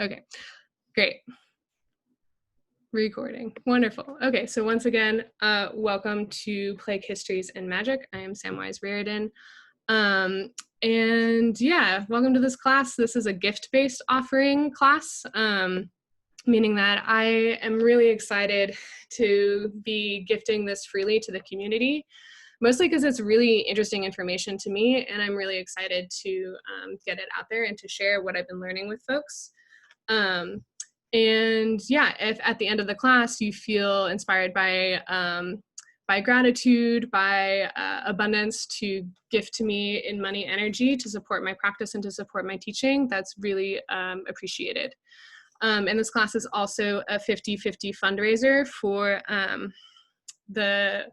Okay, great. Recording. Wonderful. Okay, so once again, welcome to Plague Histories and Magic. I am Samwise Reardon. And yeah, welcome to this class. This is a gift-based offering class, meaning that I am really excited to be gifting this freely to the community, mostly because it's really interesting information to me, and I'm really excited to get it out there and to share what I've been learning with folks. And yeah, if at the end of the class you feel inspired by gratitude, by abundance to gift to me in money energy to support my practice and to support my teaching, that's really appreciated. And this class is also a 50-50 fundraiser for the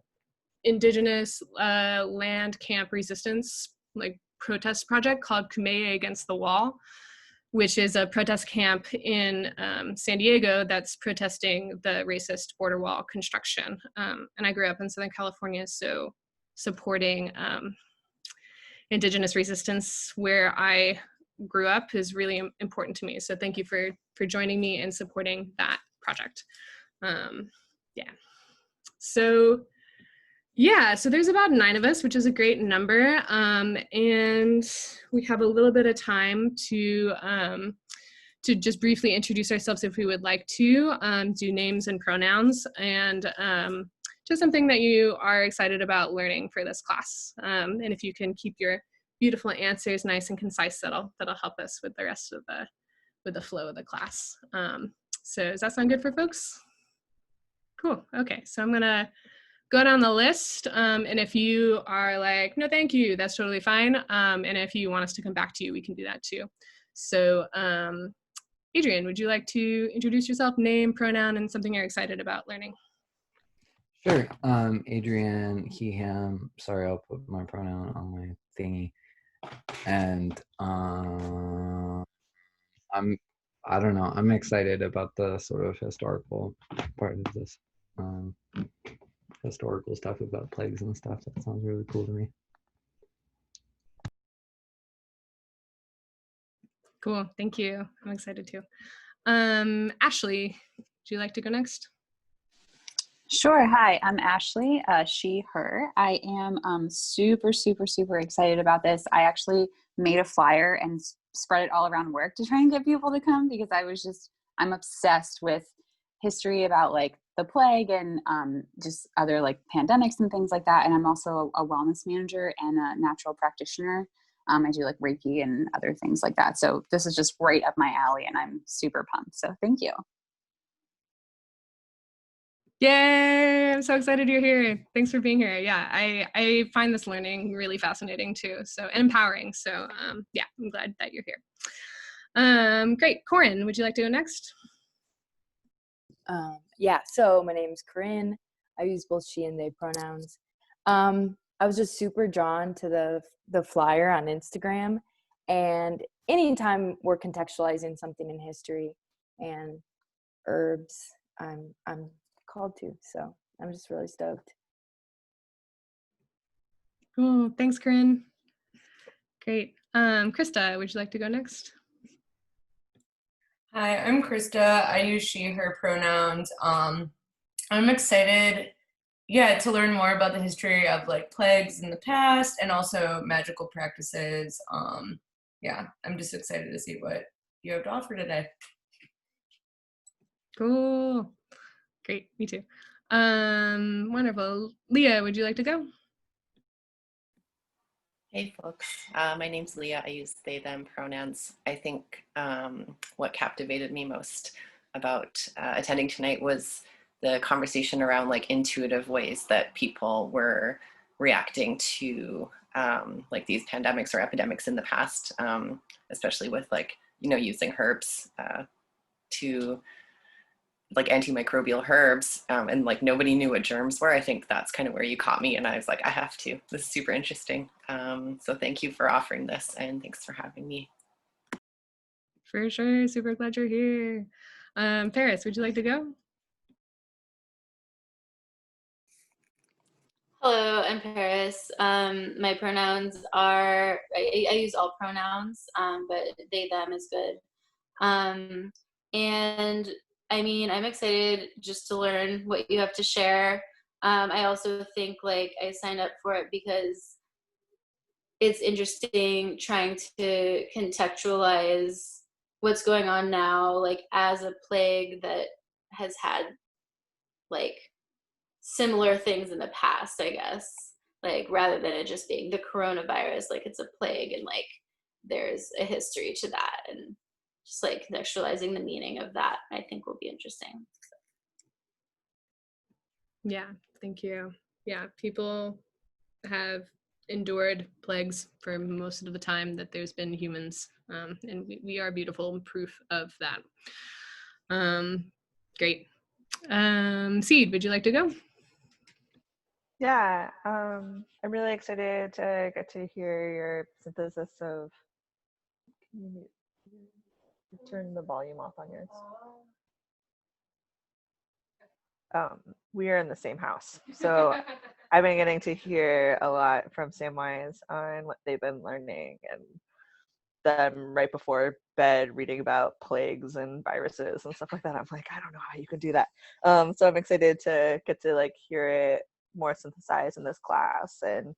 Indigenous land camp resistance protest project called Kumeyaay Against the Wall, which is a protest camp in San Diego that's protesting the racist border wall construction. And I grew up in Southern California, so supporting Indigenous resistance where I grew up is really important to me. So thank you for joining me and supporting that project. Yeah. So there's about 9 of us, which is a great number. And we have a little bit of time to just briefly introduce ourselves if we would like to, do names and pronouns, and just something that you are excited about learning for this class. And if you can keep your beautiful answers nice and concise, that'll help us with the rest of the flow of the class. So does that sound good for folks? Cool. Okay, so I'm gonna go down the list, and if you are like, no, thank you, that's totally fine. And if you want us to come back to you, we can do that too. So Adrian, would you like to introduce yourself, name, pronoun, and something you're excited about learning? Sure. Adrian, he, him. Sorry, I'll put my pronoun on my thingy. And I don't know, I'm excited about the sort of historical part of this. Historical stuff about plagues and stuff. That sounds really cool to me. Cool, thank you. I'm excited too. Ashley, would you like to go next? Sure. Hi, I'm Ashley, she, her. I am super excited about this. I actually made a flyer and spread it all around work to try and get people to come because I'm obsessed with history about like the plague and just other like pandemics and things like that. And I'm also a wellness manager and a natural practitioner. I do like Reiki and other things like that. So this is just right up my alley and I'm super pumped. So thank you. Yay, I'm so excited you're here. Thanks for being here. Yeah, I find this learning really fascinating too, so and empowering. So yeah, I'm glad that you're here. Great, Corinne, would you like to go next? Yeah, so my name's Corinne. I use both she and they pronouns. I was just super drawn to the flyer on Instagram, and anytime we're contextualizing something in history and herbs, I'm called to, so I'm just really stoked. Cool, thanks, Corinne. Great. Krista, would you like to go next? Hi, I'm Krista. I use she, her pronouns. I'm excited, to learn more about the history of like plagues in the past and also magical practices. I'm just excited to see what you have to offer today. Cool. Great, me too. Wonderful. Leah, would you like to go? Hey folks, my name's Leah. I use they, them pronouns. I think what captivated me most about attending tonight was the conversation around like intuitive ways that people were reacting to like these pandemics or epidemics in the past, especially with like, using herbs to like antimicrobial herbs, and like nobody knew what germs were. I think that's kind of where you caught me and I was like, I have to, this is super interesting. So thank you for offering this and thanks for having me. For sure, super glad you're here. Paris, would you like to go? Hello, I'm Paris. My pronouns are, I use all pronouns, but they, them is good. And I mean, I'm excited just to learn what you have to share. I also think like I signed up for it because it's interesting trying to contextualize what's going on now, like as a plague that has had like similar things in the past, I guess, like rather than it just being the coronavirus, like it's a plague and like there's a history to that, and just like contextualizing the meaning of that, I think will be interesting. Yeah, thank you. Yeah, people have endured plagues for most of the time that there's been humans, and we are beautiful proof of that. Great. Seed, would you like to go? Yeah, I'm really excited to get to hear your synthesis of. Can you turn the volume off on yours? We are in the same house, so I've been getting to hear a lot from Samwise on what they've been learning, and them right before bed reading about plagues and viruses and stuff like that. I'm like, I don't know how you can do that. So I'm excited to get to like hear it more synthesized in this class and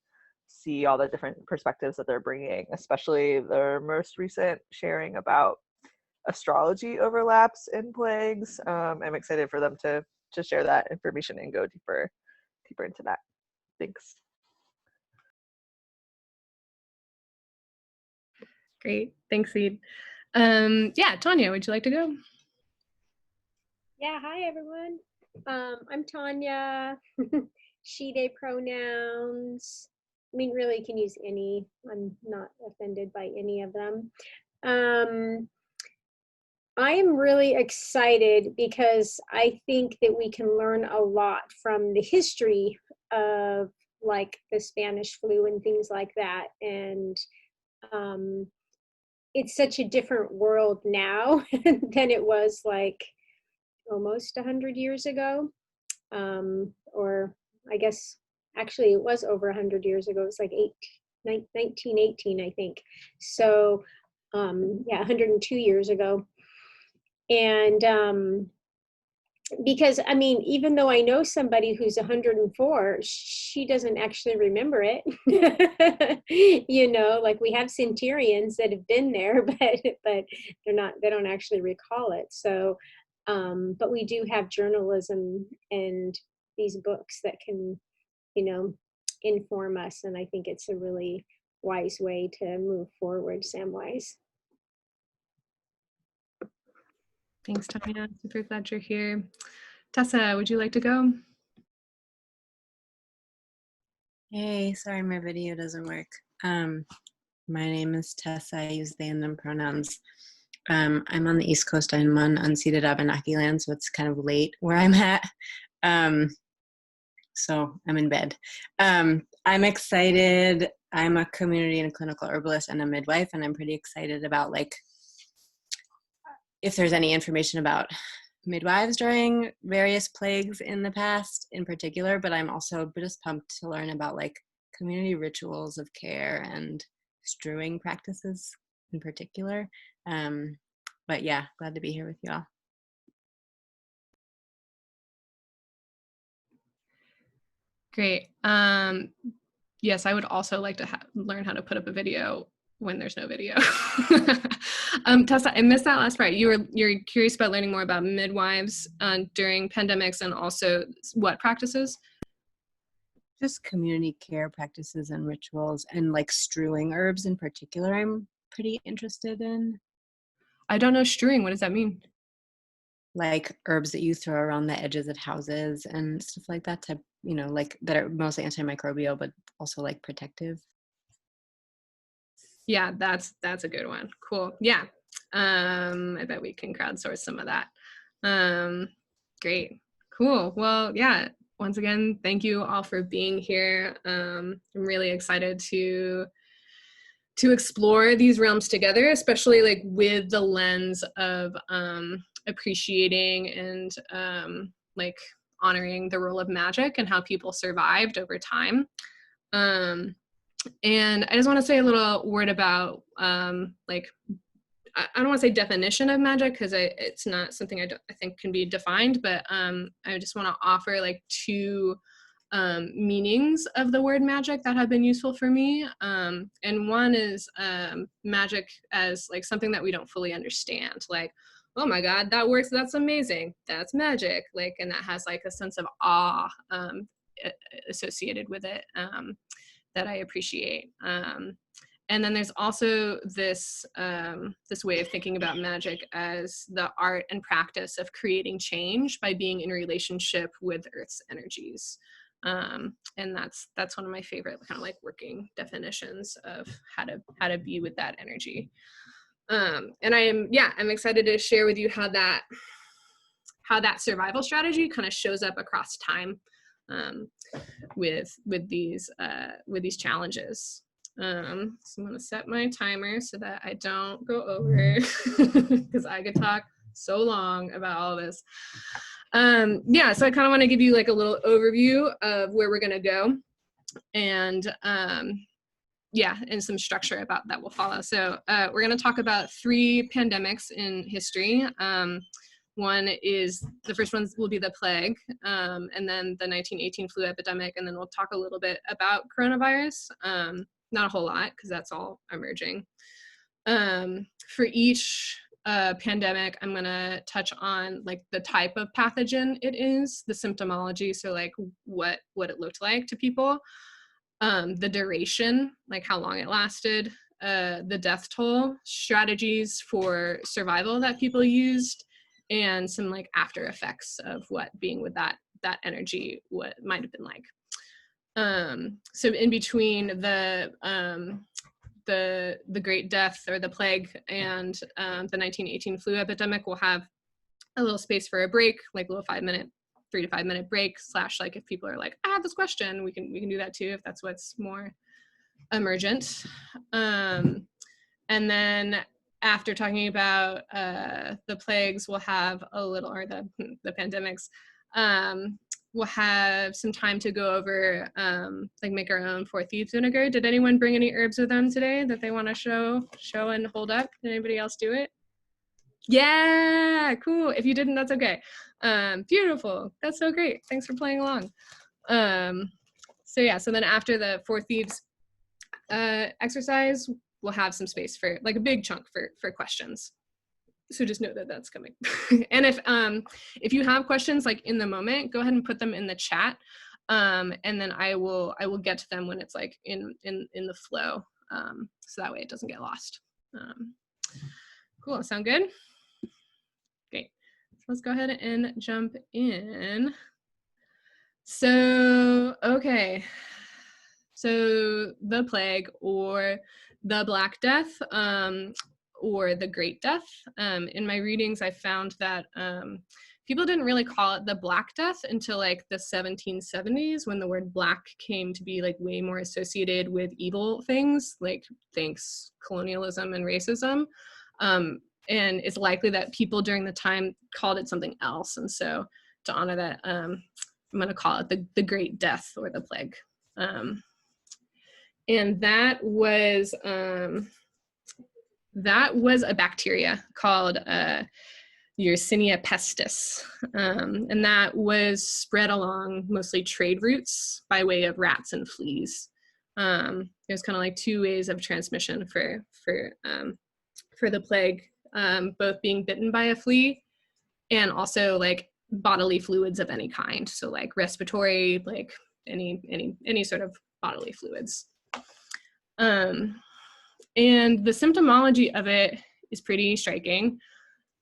see all the different perspectives that they're bringing, especially their most recent sharing about astrology overlaps in plagues. I'm excited for them to share that information and go deeper into that. Thanks. Great, thanks, Seed. Yeah, Tanya, would you like to go? Yeah, hi everyone. I'm Tanya. She, they pronouns. I mean, really, you can use any. I'm not offended by any of them. I am really excited because I think that we can learn a lot from the history of like the Spanish flu and things like that. And it's such a different world now than it was like almost 100 years ago. Or I guess actually it was over 100 years ago. It was like 1918, I think. So yeah, 102 years ago. And because I mean, even though I know somebody who's 104, she doesn't actually remember it. You know, like we have centurions that have been there, but they don't actually recall it. So but we do have journalism and these books that can, you know, inform us, and I think it's a really wise way to move forward, Samwise. Thanks, Tanya. Super glad you're here. Tessa, would you like to go? Hey, sorry, my video doesn't work. My name is Tessa. I use they and them pronouns. I'm on the East Coast. I'm on unceded Abenaki land, so it's kind of late where I'm at. So I'm in bed. I'm excited. I'm a community and clinical herbalist and a midwife, and I'm pretty excited about like if there's any information about midwives during various plagues in the past in particular, but I'm also just pumped to learn about like community rituals of care and strewing practices in particular. But yeah, glad to be here with y'all. Great. Yes, I would also like to learn how to put up a video when there's no video. Tessa, I missed that last part. You're curious about learning more about midwives during pandemics and also what practices? Just community care practices and rituals, and like strewing herbs in particular I'm pretty interested in. I don't know strewing. What does that mean? Like herbs that you throw around the edges of houses and stuff like that, type, you know, like that are mostly antimicrobial but also like protective. Yeah, that's a good one. Cool. Yeah. I bet we can crowdsource some of that. Great. Cool. Well, yeah. Once again, thank you all for being here. I'm really excited to explore these realms together, especially like with the lens of appreciating and like honoring the role of magic and how people survived over time. And I just want to say a little word about like I don't want to say definition of magic, because it's not something I think can be defined, but I just want to offer like two meanings of the word magic that have been useful for me. And one is magic as like something that we don't fully understand, like, oh my God, that works, that's amazing, that's magic, like, and that has like a sense of awe associated with it that I appreciate. And then there's also this this way of thinking about magic as the art and practice of creating change by being in relationship with Earth's energies. And that's one of my favorite kind of like working definitions of how to be with that energy. And I'm excited to share with you how that survival strategy kind of shows up across time with these challenges. So I'm going to set my timer so that I don't go over, because I could talk so long about all this. So I kind of want to give you like a little overview of where we're going to go, and and some structure about that will follow. So we're going to talk about 3 pandemics in history. One is, the first one will be the plague, and then the 1918 flu epidemic, and then we'll talk a little bit about coronavirus. Not a whole lot, because that's all emerging. For each pandemic, I'm going to touch on like the type of pathogen it is, the symptomology, so like what it looked like to people, the duration, like how long it lasted, the death toll, strategies for survival that people used, and some like after effects of what being with that energy what might have been like. So in between the Great Death or the plague and the 1918 flu epidemic, we'll have a little space for a break, like a little 3 to 5 minute break, / like if people are like, I have this question, we can do that too if that's what's more emergent. And then after talking about the plagues, we'll have a little, or the pandemics, we'll have some time to go over, like make our own 4 Thieves vinegar. Did anyone bring any herbs with them today that they want to show and hold up? Did anybody else do it? Yeah, cool. If you didn't, that's okay. Beautiful. That's so great. Thanks for playing along. So then after the 4 Thieves exercise, we'll have some space for like a big chunk for questions. So just know that that's coming. And if you have questions like in the moment, go ahead and put them in the chat, and then I will get to them when it's like in the flow, so that way it doesn't get lost. Cool. Sound good? Great. So let's go ahead and jump in. So okay. So the plague, or the Black Death, or the Great Death. In my readings, I found that people didn't really call it the Black Death until like the 1770s, when the word black came to be like way more associated with evil things, like thanks colonialism and racism. And it's likely that people during the time called it something else. And so to honor that, I'm going to call it the Great Death, or the plague. And that was a bacteria called Yersinia pestis, and that was spread along mostly trade routes by way of rats and fleas. There's kind of like 2 ways of transmission for the plague, both being bitten by a flea and also like bodily fluids of any kind, so like respiratory, like any sort of bodily fluids. And the symptomology of it is pretty striking.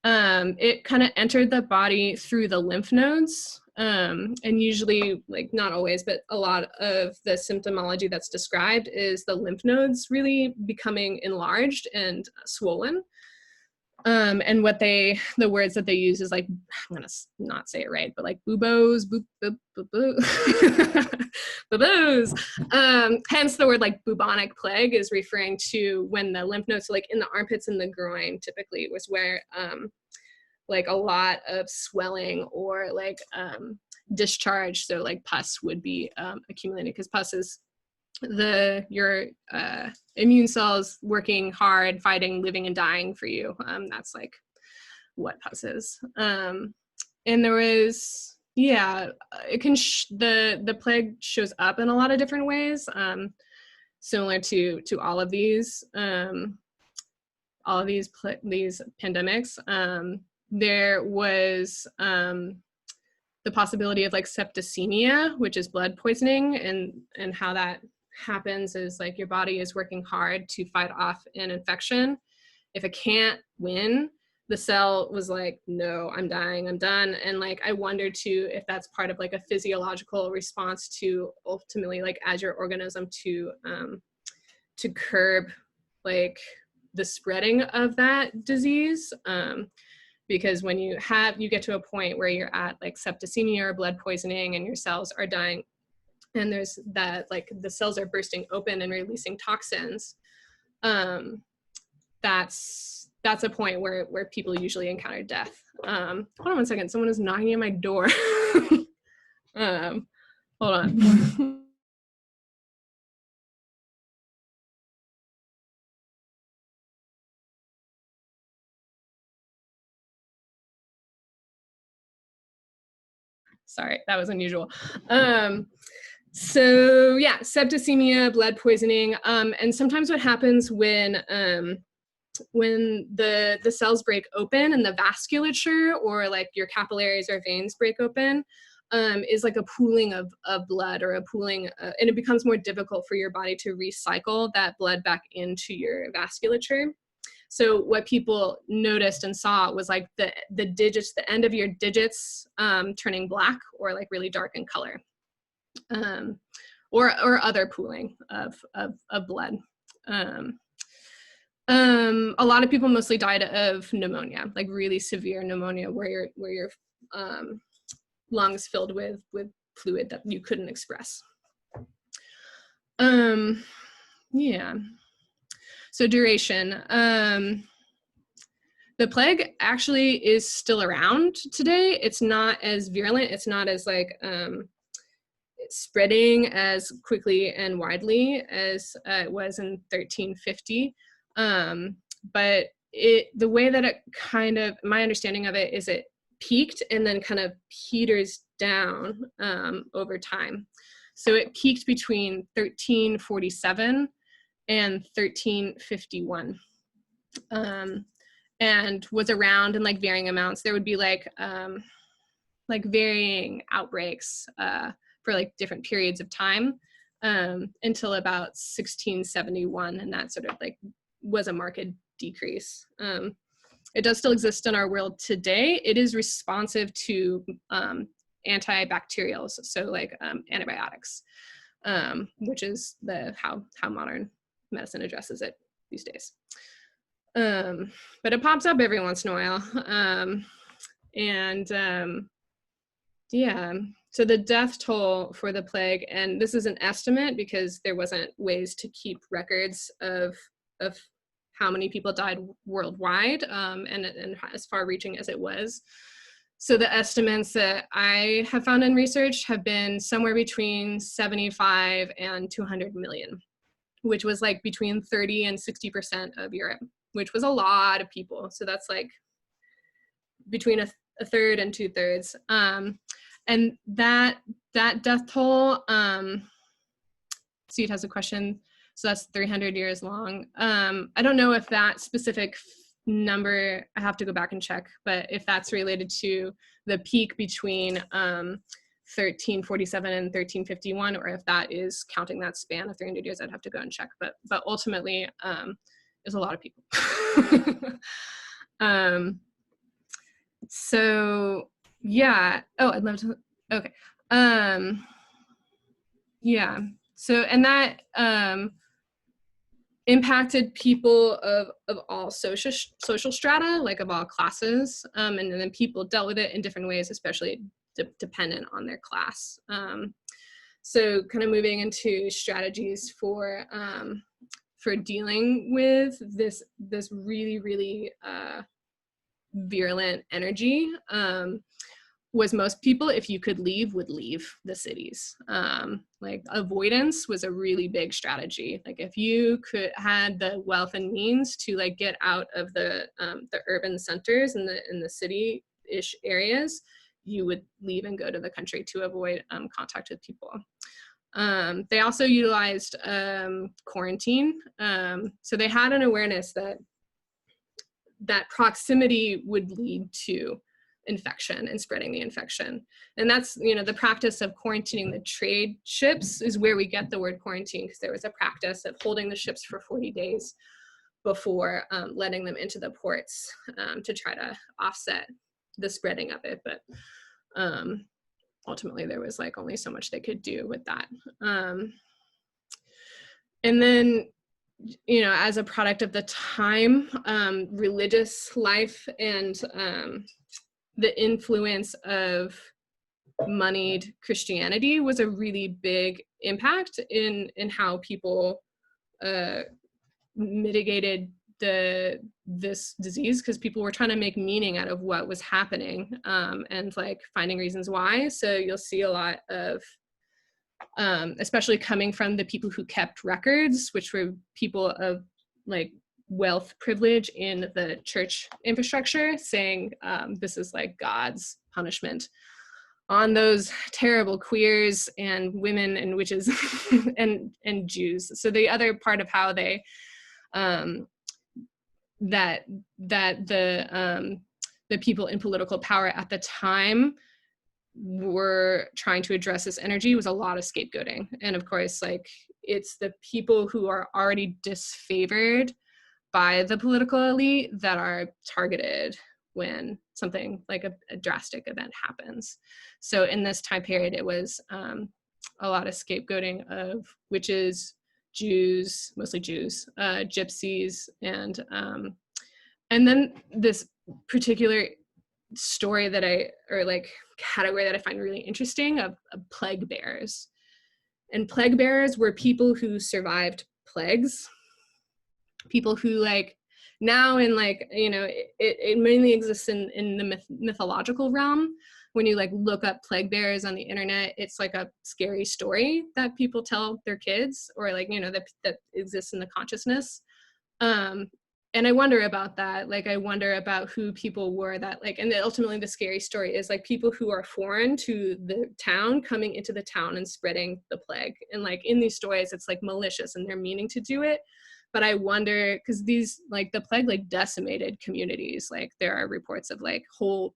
It kind of entered the body through the lymph nodes, and usually, like not always, but a lot of the symptomology that's described is the lymph nodes really becoming enlarged and swollen. And the words that they use is like, I'm gonna not say it right, but like buboes, buboes. Hence the word like bubonic plague is referring to when the lymph nodes, so like in the armpits and the groin typically was where like a lot of swelling or like discharge, so like pus would be accumulated, because pus is your immune cells working hard, fighting, living, and dying for you. That's like what pus is. And there was, yeah, it can the plague shows up in a lot of different ways, similar to all of these pandemics. There was the possibility of like septicemia, which is blood poisoning, and how that happens is like your body is working hard to fight off an infection. If it can't win, the cell was like, no, I'm dying, I'm done. And like, I wonder too if that's part of like a physiological response to ultimately like as your organism to curb like the spreading of that disease. Because when you get to a point where you're at like septicemia or blood poisoning and your cells are dying, and there's that like the cells are bursting open and releasing toxins, that's a point where people usually encounter death. Hold on one second, someone is knocking at my door. Hold on. Sorry, that was unusual. So yeah, septicemia, blood poisoning, and sometimes what happens when the cells break open and the vasculature or like your capillaries or veins break open, is like a pooling of blood or a pooling, and it becomes more difficult for your body to recycle that blood back into your vasculature. So what people noticed and saw was like the digits, the end of your digits turning black or like really dark in color, or other pooling of blood. A lot of people mostly died of pneumonia, like really severe pneumonia, where your lungs filled with fluid that you couldn't express. Yeah. So duration. The plague actually is still around today. It's not as virulent. It's not as like spreading as quickly and widely as it was in 1350. But the way that it kind of, my understanding of it is it peaked and then kind of peters down over time. So it peaked between 1347 and 1351, and was around in like varying amounts. There would be like varying outbreaks for like different periods of time until about 1671, and that sort of like was a marked decrease. It does still exist in our world today. It is responsive to antibacterials, so like antibiotics, which is how modern medicine addresses it these days. But it pops up every once in a while. Yeah, so the death toll for the plague, and this is an estimate because there wasn't ways to keep records of how many people died worldwide, and as far reaching as it was. So the estimates that I have found in research have been somewhere between 75 and 200 million, which was like between 30 and 60% of Europe, which was a lot of people. So that's like between a third and 2/3. And that death toll, Seed has a question. So that's 300 years long. I don't know if that specific number, I have to go back and check, but if that's related to the peak between 1347 and 1351, or if that is counting that span of 300 years, I'd have to go and check. But ultimately, there's a lot of people. So yeah. Oh, I'd love to. Okay. Yeah. So, and that impacted people of all social strata, like of all classes, and then people dealt with it in different ways, especially dependent on their class. So kind of moving into strategies for dealing with this really, really virulent energy. was most people, if you could leave, would leave the cities. Like avoidance was a really big strategy. Like if you had the wealth and means to like get out of the urban centers and the city-ish areas, you would leave and go to the country to avoid contact with people. They also utilized quarantine. So they had an awareness that proximity would lead to infection and spreading the infection. And that's, the practice of quarantining the trade ships is where we get the word quarantine, because there was a practice of holding the ships for 40 days before letting them into the ports to try to offset the spreading of it. But ultimately there was like only so much they could do with that. And then, as a product of the time, religious life and the influence of moneyed Christianity was a really big impact in how people mitigated this disease, because people were trying to make meaning out of what was happening and like finding reasons why. So you'll see a lot of especially coming from the people who kept records, which were people of like wealth privilege in the church infrastructure, saying this is like God's punishment on those terrible queers and women and witches and Jews. So the other part of how they that the people in political power at the time were trying to address this energy was a lot of scapegoating. And of course, like it's the people who are already disfavored by the political elite that are targeted when something like a drastic event happens. So in this time period, it was a lot of scapegoating of witches, Jews, mostly Jews, gypsies, and then this particular story category that I find really interesting of plague bearers. And plague bearers were people who survived plagues, people who like now in like, it mainly exists in the mythological realm. When you like look up plague bearers on the internet, it's like a scary story that people tell their kids, or like, that exists in the consciousness. And I wonder about that. Like, I wonder about who people were that like, and ultimately the scary story is like people who are foreign to the town coming into the town and spreading the plague. And like in these stories, it's like malicious and they're meaning to do it. But I wonder, because these like the plague like decimated communities. Like there are reports of like whole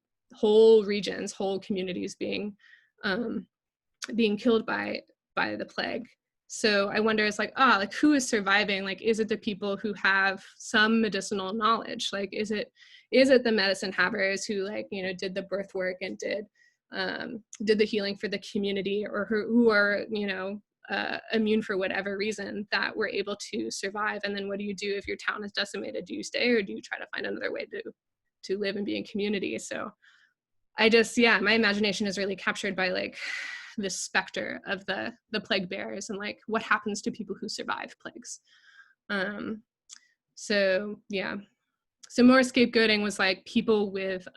regions, whole communities being killed by the plague. So I wonder, it's like, like who is surviving? Like, is it the people who have some medicinal knowledge? Like, is it the medicine havers who like, did the birth work and did the healing for the community, or who are, immune for whatever reason, that were able to survive? And then what do you do if your town is decimated? Do you stay, or do you try to find another way to live and be in community? So I just, my imagination is really captured by like this specter of the plague bearers and like what happens to people who survive plagues. So more scapegoating was like people with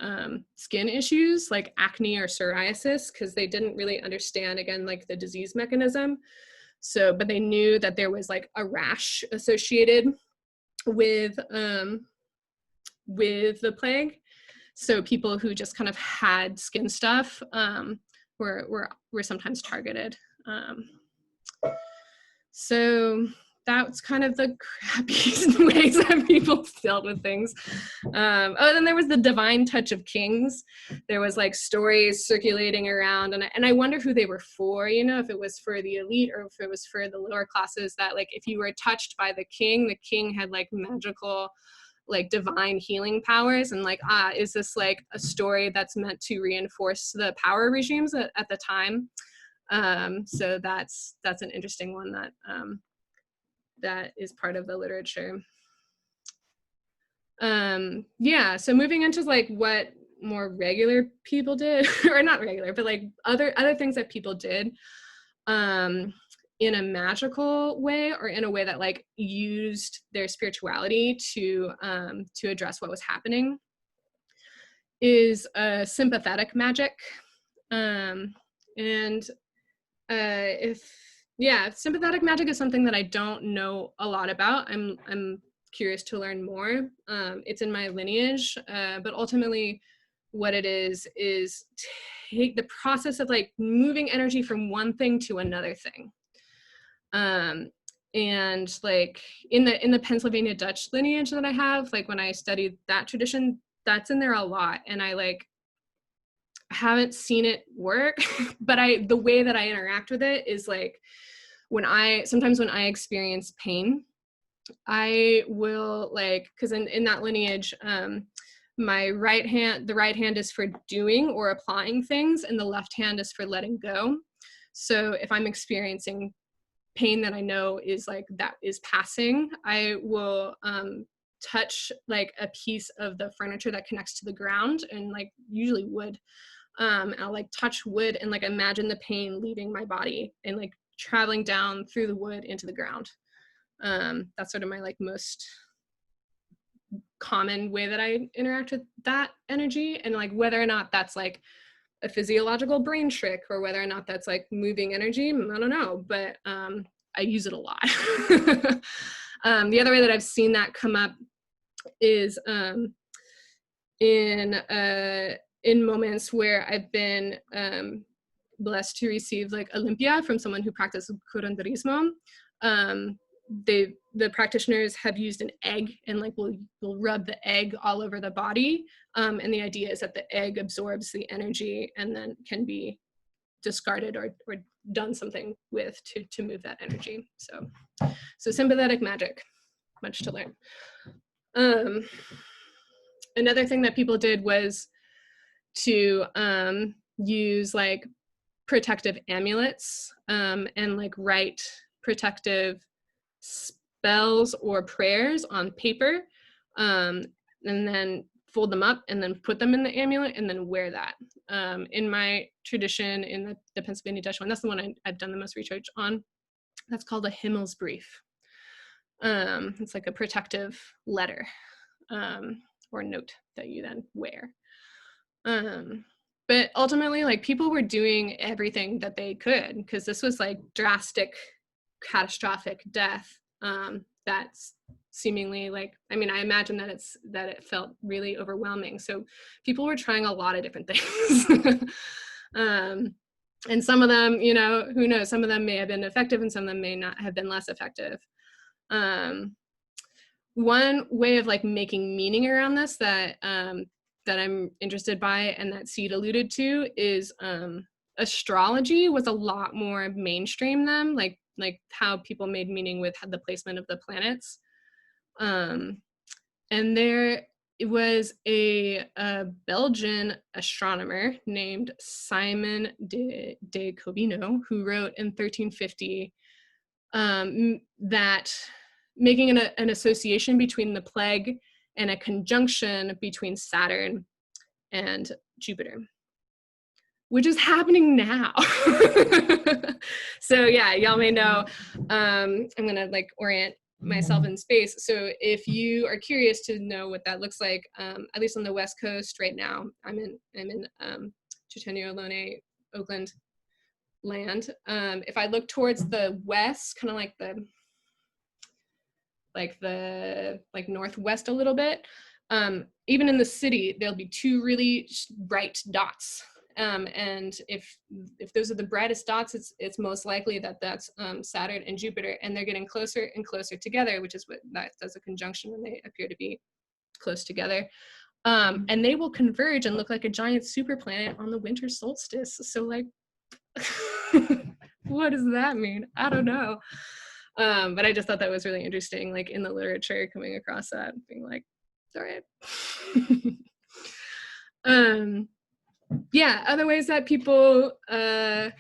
skin issues like acne or psoriasis, because they didn't really understand, again, like the disease mechanism. So, but they knew that there was like a rash associated with the plague. So people who just kind of had skin stuff were sometimes targeted. So that's kind of the crappy ways that people dealt with things. Then there was the divine touch of kings. There was like stories circulating around, and I wonder who they were for, if it was for the elite or if it was for the lower classes, that like if you were touched by the king had like magical, like divine healing powers, and like, is this like a story that's meant to reinforce the power regimes at the time? So that's an interesting one that is part of the literature. So moving into like what more regular people did, or not regular, but like other things that people did in a magical way, or in a way that like used their spirituality to address what was happening, is sympathetic magic. And sympathetic magic is something that I don't know a lot about. I'm curious to learn more. It's in my lineage, but ultimately what it is take the process of like moving energy from one thing to another thing. And like in the Pennsylvania Dutch lineage that I have, like when I studied that tradition, that's in there a lot. And I like haven't seen it work, but the way that I interact with it is like sometimes when I experience pain, I will like, because in that lineage, the right hand is for doing or applying things, and the left hand is for letting go. So if I'm experiencing pain that I know is like that is passing, I will touch like a piece of the furniture that connects to the ground, and like usually wood. I'll like touch wood and like imagine the pain leaving my body and like traveling down through the wood into the ground. That's sort of my like most common way that I interact with that energy, and like whether or not that's like a physiological brain trick or whether or not that's like moving energy, I don't know, but I use it a lot. The other way that I've seen that come up is in moments where I've been blessed to receive like Olympia from someone who practices curanderismo. The practitioners have used an egg and like will rub the egg all over the body, and the idea is that the egg absorbs the energy and then can be discarded or done something with to move that energy. So sympathetic magic, much to learn. Another thing that people did was to use like protective amulets and like write protective spells or prayers on paper, and then fold them up and then put them in the amulet and then wear that. In my tradition, in the Pennsylvania Dutch one, that's the one I've done the most research on. That's called a himmelsbrief. It's like a protective letter or note that you then wear. But ultimately, like people were doing everything that they could, because this was like drastic, catastrophic death. That's seemingly like, I mean, I imagine that it felt really overwhelming. So people were trying a lot of different things. And some of them, you know, who knows, some of them may have been effective and some of them may not have been less effective. One way of like making meaning around this that I'm interested by, and that Seed alluded to, is astrology was a lot more mainstream then, like how people made meaning with the placement of the planets. And there was a Belgian astronomer named Simon de Covino who wrote in 1350 that making an association between the plague and a conjunction between Saturn and Jupiter, which is happening now. So yeah, y'all may know, I'm gonna like orient myself in space. So if you are curious to know what that looks like, at least on the West Coast right now, I'm in Chitenia Ohlone, Oakland land. If I look towards the west, kind of like the northwest a little bit, even in the city, there'll be two really bright dots. And if those are the brightest dots, it's most likely that that's Saturn and Jupiter, and they're getting closer and closer together, which is what that does a conjunction when they appear to be close together. And they will converge and look like a giant super planet on the winter solstice. So like, what does that mean? I don't know. But I just thought that was really interesting, like in the literature, coming across that, being like, all right. Yeah, other ways that people met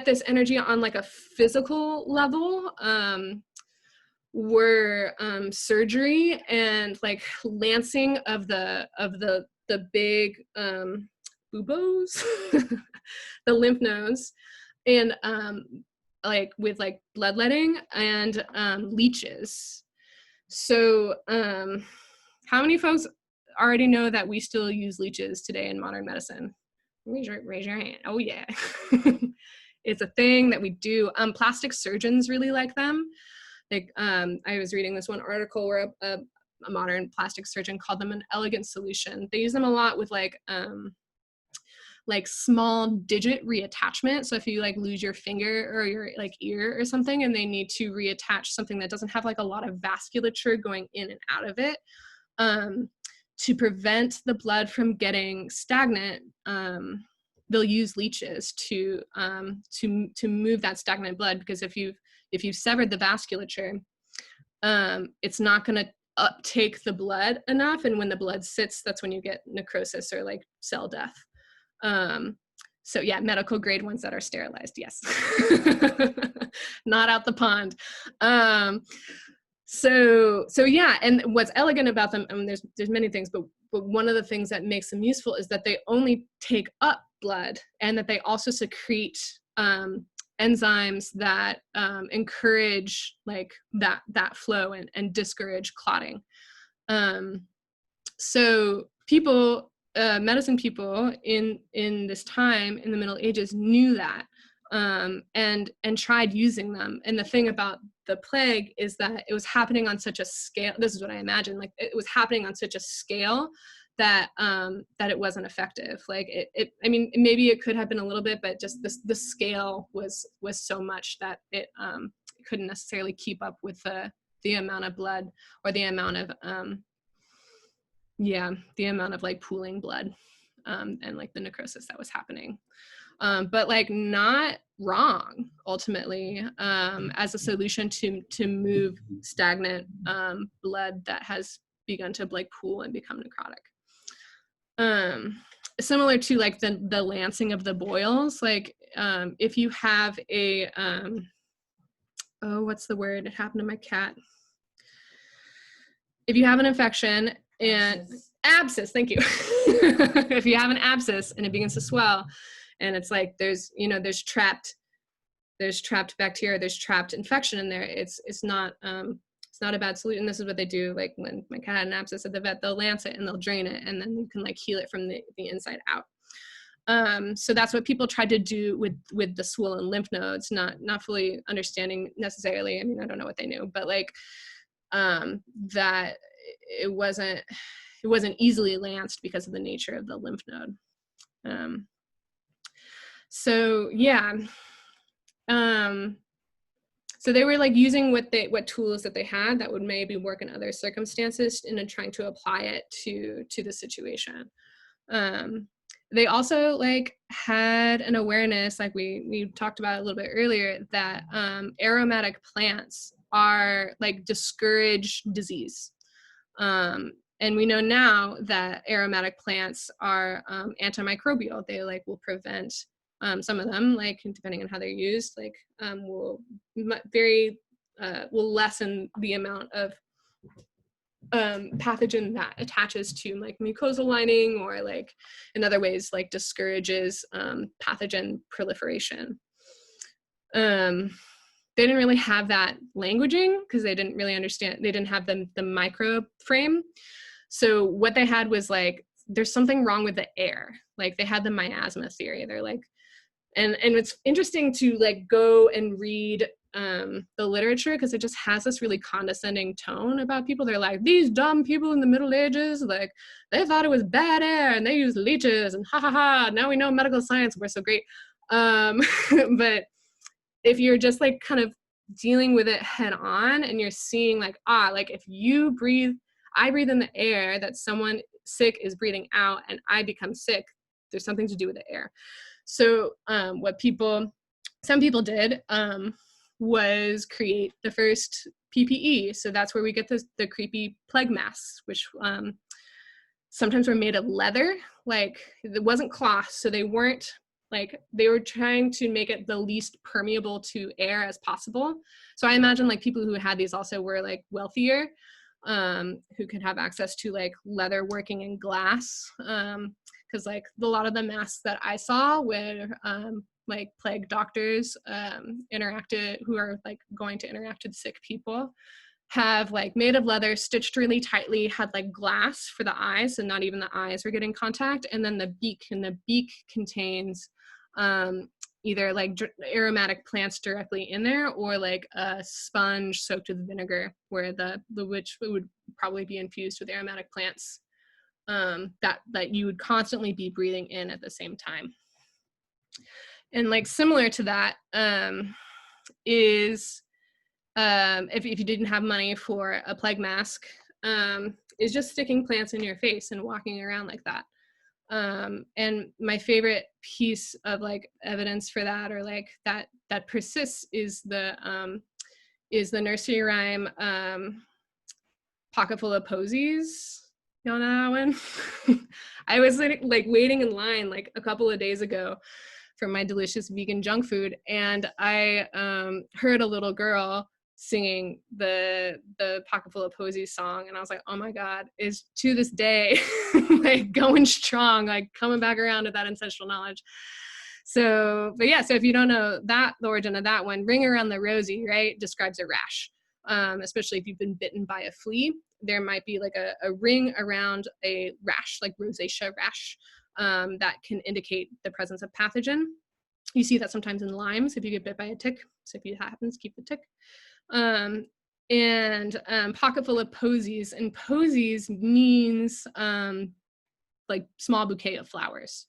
this energy on like a physical level were surgery and like lancing of the big buboes, the lymph nodes, and like with like bloodletting and leeches. So how many folks already know that we still use leeches today in modern medicine? Raise your hand. Oh yeah. It's a thing that we do. Plastic surgeons really like them. Like, I was reading this one article where a modern plastic surgeon called them an elegant solution. They use them a lot with like small digit reattachment. So if you like lose your finger or your like ear or something and they need to reattach something that doesn't have like a lot of vasculature going in and out of it, to prevent the blood from getting stagnant, they'll use leeches to move that stagnant blood, because if you've severed the vasculature, it's not going to uptake the blood enough, and when the blood sits, that's when you get necrosis or like cell death. So yeah, medical grade ones that are sterilized, yes. Not out the pond. So yeah, and what's elegant about them, I mean, there's many things, but one of the things that makes them useful is that they only take up blood, and that they also secrete enzymes that encourage like that flow and discourage clotting. So people, medicine people in this time in the Middle Ages knew that, and tried using them. And the thing about the plague is that it was happening on such a scale. This is what I imagine. Like, it was happening on such a scale that it wasn't effective. Like I mean, maybe it could have been a little bit, but just the scale was so much that it couldn't necessarily keep up with the amount of blood, or the amount of like pooling blood, and like the necrosis that was happening. But like, not wrong ultimately, as a solution to move stagnant blood that has begun to like pool and become necrotic. Similar to like the lancing of the boils, like if you have a what's the word? It happened to my cat. If you have an infection and abscess, thank you. If you have an abscess and it begins to swell, and it's like there's trapped bacteria, there's trapped infection in there, it's not a bad solution. This is what they do. Like, when my cat had an abscess at the vet, they'll lance it and they'll drain it, and then you can like heal it from the inside out. So that's what people tried to do with the swollen lymph nodes, not fully understanding necessarily. I mean, I don't know what they knew, but like that it wasn't easily lanced because of the nature of the lymph node. So yeah. So they were like using what tools that they had that would maybe work in other circumstances, and then trying to apply it to the situation. They also like had an awareness, like we talked about a little bit earlier, that aromatic plants are like discourage disease. And we know now that aromatic plants are antimicrobial. They like will prevent, some of them, like depending on how they're used, like will lessen the amount of pathogen that attaches to like mucosal lining, or like in other ways like discourages pathogen proliferation. They didn't really have that languaging because they didn't really understand. They didn't have the micro frame. So what they had was like, there's something wrong with the air. Like, they had the miasma theory. They're like, and it's interesting to like go and read the literature, because it just has this really condescending tone about people. They're like, these dumb people in the Middle Ages, like, they thought it was bad air and they used leeches, and ha ha ha, now we know medical science, we're so great. But if you're just like kind of dealing with it head on, and you're seeing like, like if I breathe in the air that someone sick is breathing out, and I become sick, there's something to do with the air. So what some people did was create the first PPE. So that's where we get the creepy plague masks, which sometimes were made of leather. Like, it wasn't cloth, so they weren't like, they were trying to make it the least permeable to air as possible. So I imagine like people who had these also were like wealthier, who could have access to like leather working in glass. Because like a lot of the masks that I saw were like plague doctors who are like going to interact with sick people. have like made of leather, stitched really tightly, had like glass for the eyes, so not even the eyes were getting contact, and then the beak contains either like aromatic plants directly in there, or like a sponge soaked with vinegar, where the which would probably be infused with aromatic plants that you would constantly be breathing in at the same time. And like similar to that is if you didn't have money for a plague mask, is just sticking plants in your face and walking around like that. And my favorite piece of like evidence for that, or like that persists, is the nursery rhyme Pocket Full of Posies. Y'all know that one? I was like waiting in line like a couple of days ago for my delicious vegan junk food, and I heard a little girl singing the Pocket Full of Posies song, and I was like, oh my God, is to this day like going strong, like coming back around to that ancestral knowledge. So, but yeah, so if you don't know that, the origin of that one, ring around the rosy, right, describes a rash, especially if you've been bitten by a flea. There might be like a ring around a rash, like rosacea rash, that can indicate the presence of pathogen. You see that sometimes in limes if you get bit by a tick. So if it happens, keep the tick. Pocket Full of Posies, and posies means like small bouquet of flowers.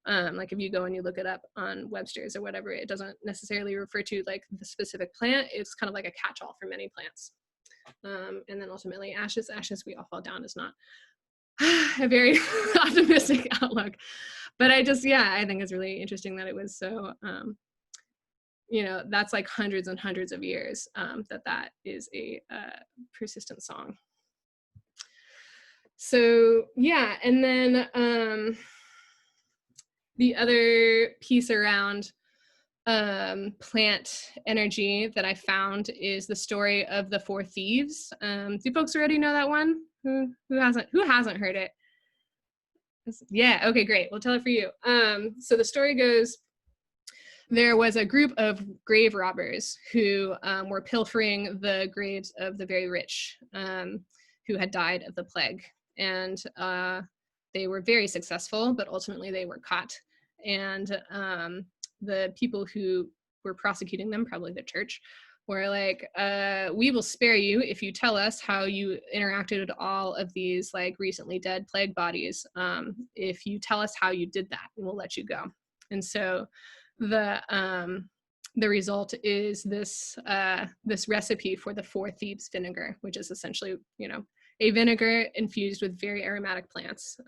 Like if you go and you look it up on Webster's or whatever, it doesn't necessarily refer to like the specific plant. It's kind of like a catch-all for many plants. And then ultimately ashes, we all fall down is not a very optimistic outlook. But I think it's really interesting that it was so, that's like hundreds and hundreds of years that is a persistent song. So yeah, and then the other piece around plant energy that I found is the story of the four thieves. Do folks already know that one? Who hasn't heard it? Yeah, okay, great. We'll tell it for you. So the story goes, there was a group of grave robbers who were pilfering the graves of the very rich who had died of the plague. And they were very successful, but ultimately they were caught. And the people who were prosecuting them, probably the church, were like, we will spare you if you tell us how you interacted with all of these like recently dead plague bodies. If you tell us how you did that, we'll let you go. And so the result is this recipe for the Four Thieves vinegar, which is essentially, a vinegar infused with very aromatic plants.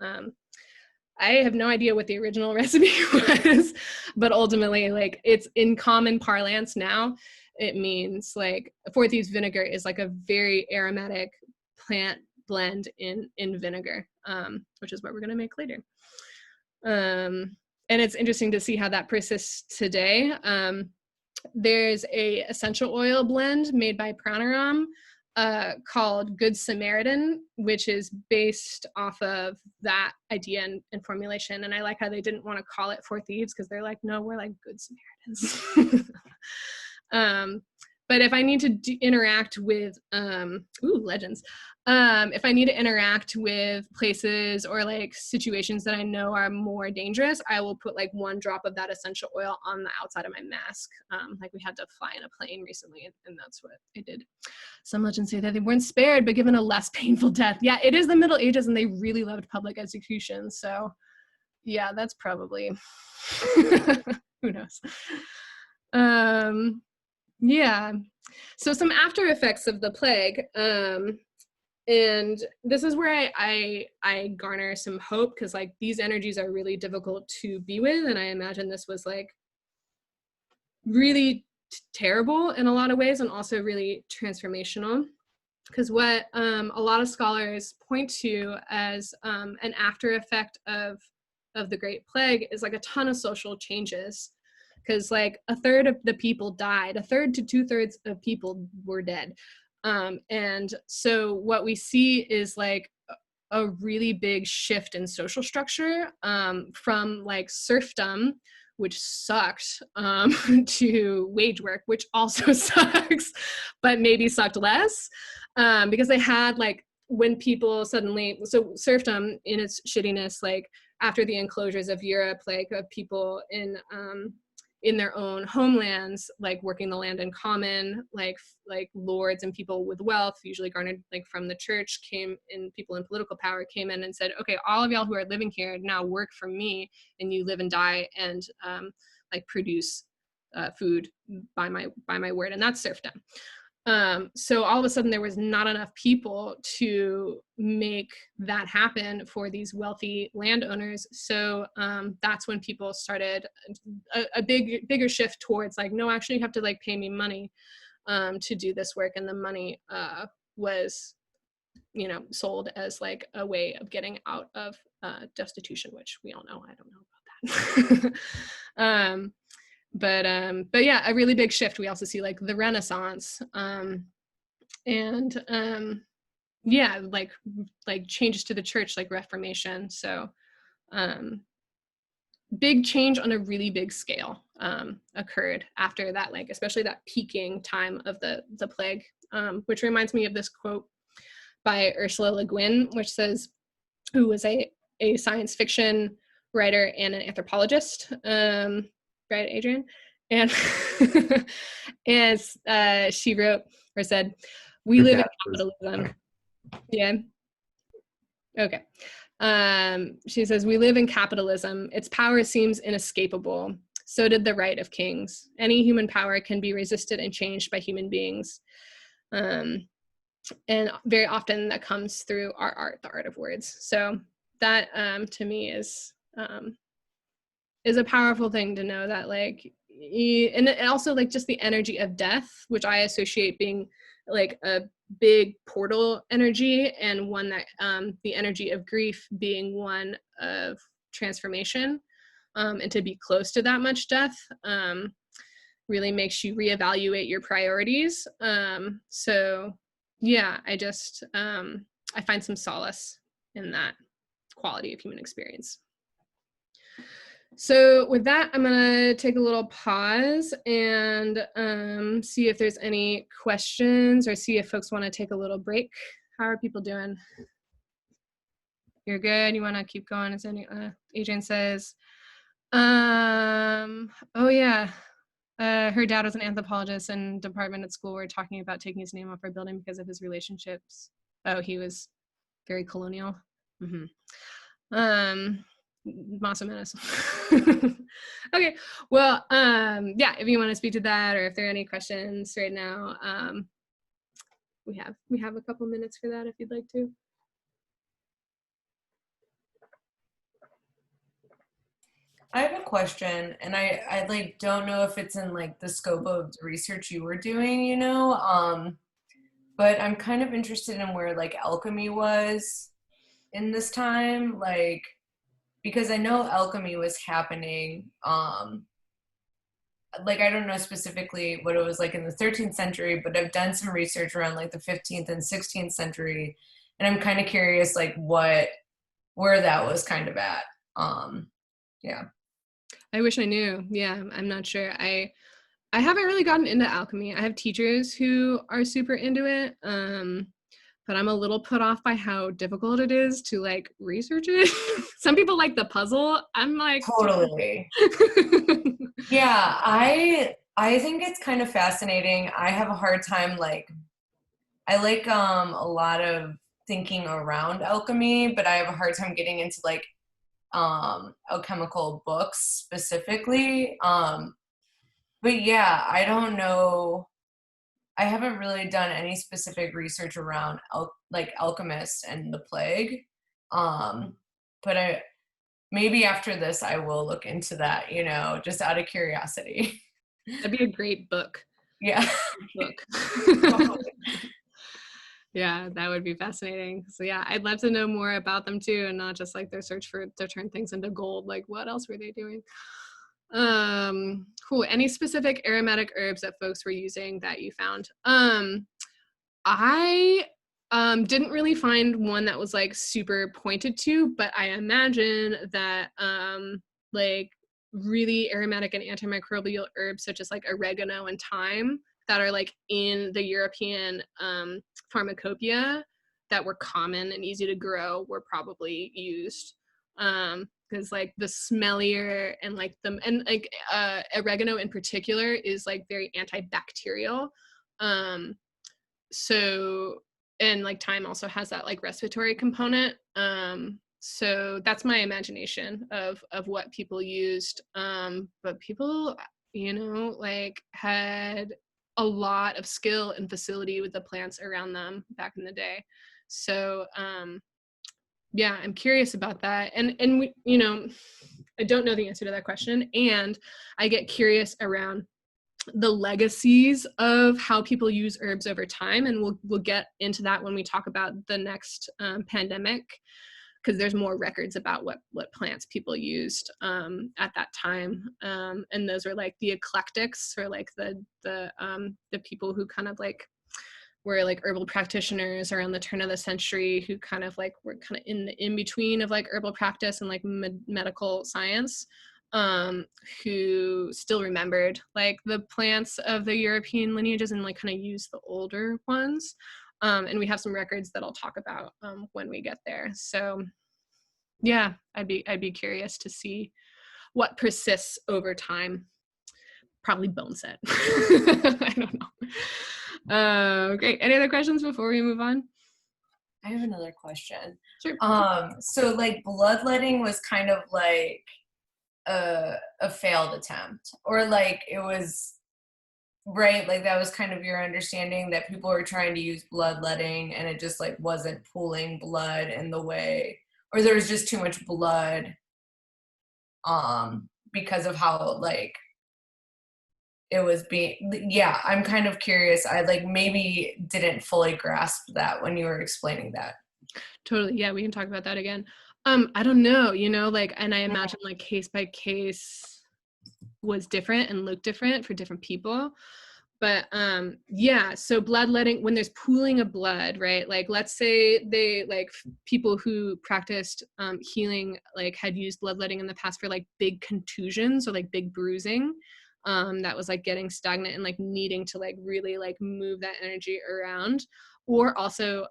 I have no idea what the original recipe was, but ultimately, like, it's in common parlance now. It means like Four Thieves vinegar is like a very aromatic plant blend in vinegar, which is what we're going to make later. And it's interesting to see how that persists today. There's a essential oil blend made by Pranaram called Good Samaritan, which is based off of that idea and formulation. And I like how they didn't want to call it Four Thieves, because they're like, no, we're like Good Samaritans. But if I need to interact with, legends. If I need to interact with places or like situations that I know are more dangerous, I will put like 1 drop of that essential oil on the outside of my mask. Like we had to fly in a plane recently, and that's what I did. Some legends say that they weren't spared, but given a less painful death. Yeah, it is the Middle Ages, and they really loved public execution. So yeah, that's probably, who knows? Yeah, so some after effects of the plague, and this is where I garner some hope, because like these energies are really difficult to be with, and I imagine this was like really terrible in a lot of ways, and also really transformational, because what a lot of scholars point to as an after effect of the Great Plague is like a ton of social changes. Because like 1/3 of the people died, 1/3 to 2/3 of people were dead. And so what we see is like a really big shift in social structure, from like serfdom, which sucked, to wage work, which also sucks, but maybe sucked less, because they had like, when people suddenly, so serfdom in its shittiness, like after the enclosures of Europe, like of people in their own homelands, like working the land in common, like lords and people with wealth, usually garnered like from the church, came in, people in political power came in and said, okay, all of y'all who are living here now work for me, and you live and die and like produce food by my word, and that's serfdom. So all of a sudden there was not enough people to make that happen for these wealthy landowners. So that's when people started a bigger shift towards like, no, actually you have to like pay me money to do this work. And the money was, you know, sold as like a way of getting out of destitution, which we all know, I don't know about that. But yeah, a really big shift. We also see like the Renaissance, and yeah, like changes to the church, like Reformation. So big change on a really big scale occurred after that, like especially that peaking time of the plague, which reminds me of this quote by Ursula Le Guin, which says, who was a science fiction writer and an anthropologist, right, Adrian? And as she wrote or said, we live in capitalism. Yeah. Okay. She says, we live in capitalism. Its power seems inescapable. So did the right of kings. Any human power can be resisted and changed by human beings. And very often that comes through our art, the art of words. So that to me is a powerful thing to know, that like, and also like just the energy of death, which I associate being like a big portal energy, and one that the energy of grief being one of transformation, and to be close to that much death really makes you reevaluate your priorities. So yeah, I just I find some solace in that quality of human experience. So with that, I'm gonna take a little pause and see if there's any questions, or see if folks want to take a little break. How are people doing? You're good? You want to keep going? Is any Adrian says, oh yeah, her dad was an anthropologist and department at school. We're talking about taking his name off our building because of his relationships. Oh, he was very colonial. Masa Menace. Okay, well, yeah, if you want to speak to that, or if there are any questions right now, we have a couple minutes for that if you'd like to. I have a question, and I like don't know if it's in like the scope of the research you were doing, you know, but I'm kind of interested in where like alchemy was in this time, like, because I know alchemy was happening, like I don't know specifically what it was like in the 13th century, but I've done some research around like the 15th and 16th century, and I'm kind of curious like where that was kind of at. Yeah. I wish I knew. Yeah, I'm not sure. I haven't really gotten into alchemy. I have teachers who are super into it, but I'm a little put off by how difficult it is to like research it. Some people like the puzzle. I'm like, totally. Yeah, I think it's kind of fascinating. I have a hard time, like, I like a lot of thinking around alchemy, but I have a hard time getting into like alchemical books specifically. But yeah, I don't know. I haven't really done any specific research around like alchemists and the plague. But maybe after this I will look into that, you know, just out of curiosity. That'd be a great book. Yeah. Book. Yeah, that would be fascinating. So yeah, I'd love to know more about them too, and not just like their search to turn things into gold. Like what else were they doing? Cool. Any specific aromatic herbs that folks were using that you found? I didn't really find one that was like super pointed to, but I imagine that like really aromatic and antimicrobial herbs such as like oregano and thyme that are like in the European pharmacopoeia that were common and easy to grow were probably used. Because like the smellier and like oregano in particular is like very antibacterial. So, and like thyme also has that like respiratory component. So that's my imagination of what people used. But people, you know, like had a lot of skill and facility with the plants around them back in the day. So yeah, I'm curious about that. And we, you know, I don't know the answer to that question. And I get curious around the legacies of how people use herbs over time. And we'll get into that when we talk about the next pandemic, because there's more records about what plants people used at that time. And those are like the eclectics, or like the people who kind of like were like herbal practitioners around the turn of the century, who kind of like were kind of in the in between of like herbal practice and like medical science, who still remembered like the plants of the European lineages and like kind of used the older ones. And we have some records that I'll talk about when we get there. So yeah, I'd be curious to see what persists over time. Probably bone set. I don't know. Great. Any other questions before we move on? I have another question. Sure. So like bloodletting was kind of like a failed attempt, or like it was, right, like that was kind of your understanding that people were trying to use bloodletting and it just like wasn't pooling blood in the way, or there was just too much blood because of how like it was being, yeah, I'm kind of curious. I like maybe didn't fully grasp that when you were explaining that. Totally. Yeah, we can talk about that again. I don't know, you know, like, and I imagine like case by case was different and looked different for different people. But yeah, so bloodletting, when there's pooling of blood, right? Like, let's say they like people who practiced healing, like had used bloodletting in the past for like big contusions or like big bruising. That was like getting stagnant and like needing to like really like move that energy around, or also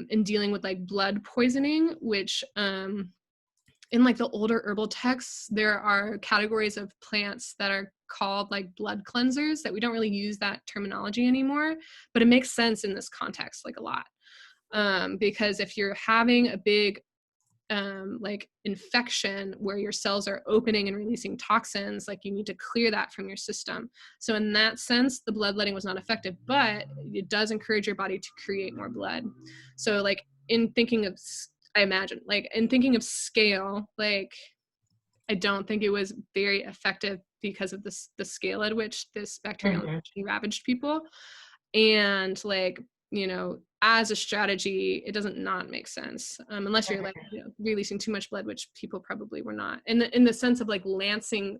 in dealing with like blood poisoning, which in like the older herbal texts, there are categories of plants that are called like blood cleansers that we don't really use that terminology anymore, but it makes sense in this context like a lot. Because if you're having a big like infection where your cells are opening and releasing toxins, like you need to clear that from your system. So in that sense, the bloodletting was not effective, but it does encourage your body to create more blood. So like in thinking of, I imagine, like in thinking of scale, like I don't think it was very effective because of the scale at which this bacterial infection ravaged people. And like, you know, as a strategy, it doesn't not make sense unless you're like, you know, releasing too much blood, which people probably were not. In the sense of like lancing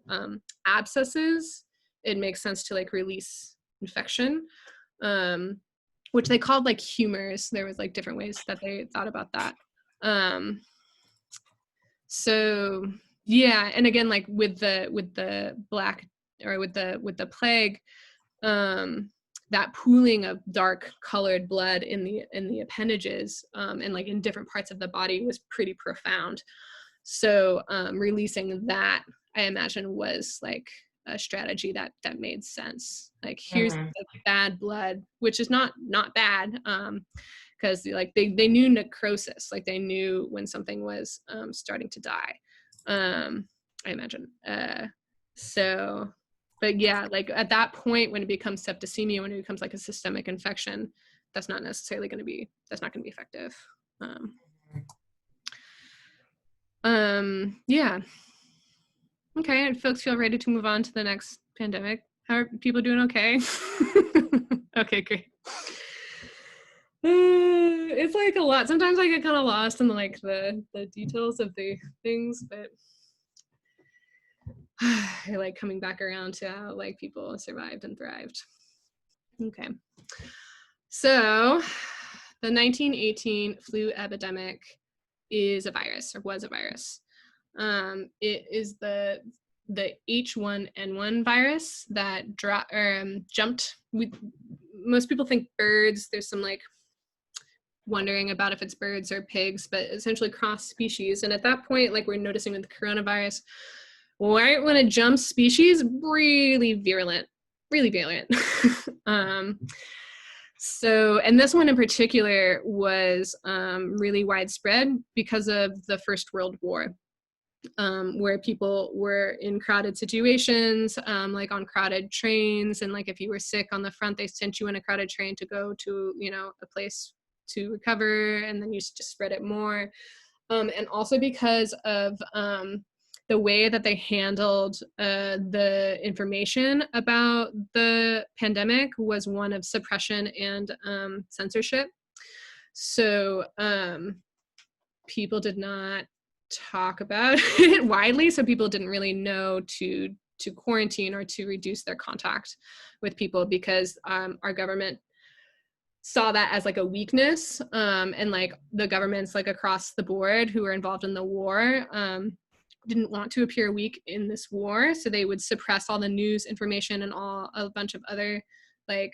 abscesses, it makes sense to like release infection, which they called like humors. There was like different ways that they thought about that. So yeah, and again, like with the black, or with the plague, that pooling of dark colored blood in the appendages and like in different parts of the body was pretty profound. So releasing that, I imagine, was like a strategy that made sense. Like, here's the bad blood, which is not bad, because like they knew necrosis, like they knew when something was starting to die, I imagine. So, but yeah, like at that point when it becomes septicemia, when it becomes like a systemic infection, that's not necessarily going to be effective. Yeah. Okay, and folks feel ready to move on to the next pandemic. How are people doing? Okay. Okay, great. It's like a lot. Sometimes I get kind of lost in like the details of the things, but I like coming back around to how like people survived and thrived. Okay. So the 1918 flu epidemic is a virus, or was a virus. It is the H1N1 virus that jumped. Most people think birds. There's some like wondering about if it's birds or pigs, but essentially cross species. And at that point, like we're noticing with the coronavirus, right when it jumps species, really virulent. So, and this one in particular was really widespread because of the First World War, where people were in crowded situations, like on crowded trains. And like if you were sick on the front, they sent you in a crowded train to go to, you know, a place to recover, and then you just spread it more. And also because of the way that they handled the information about the pandemic was one of suppression and censorship. So people did not talk about it widely, so people didn't really know to quarantine or to reduce their contact with people, because our government saw that as like a weakness, and like the governments like across the board who were involved in the war didn't want to appear weak in this war, so they would suppress all the news information and a bunch of other like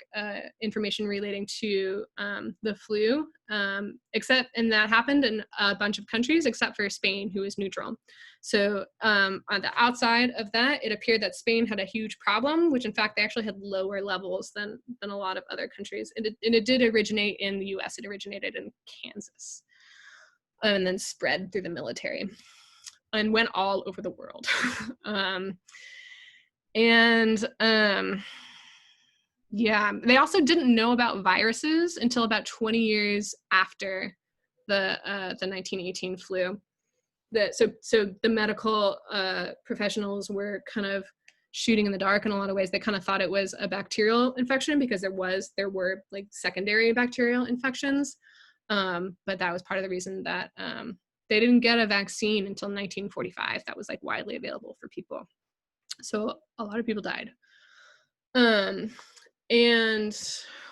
information relating to the flu, and that happened in a bunch of countries except for Spain, who was neutral. So on the outside of that, it appeared that Spain had a huge problem, which in fact they actually had lower levels than a lot of other countries. And it did originate in the US. It originated in Kansas and then spread through the military and went all over the world. Yeah, they also didn't know about viruses until about 20 years after the 1918 flu. So the medical professionals were kind of shooting in the dark in a lot of ways. They kind of thought it was a bacterial infection because there were like secondary bacterial infections, but that was part of the reason that they didn't get a vaccine until 1945 that was like widely available for people. So a lot of people died. And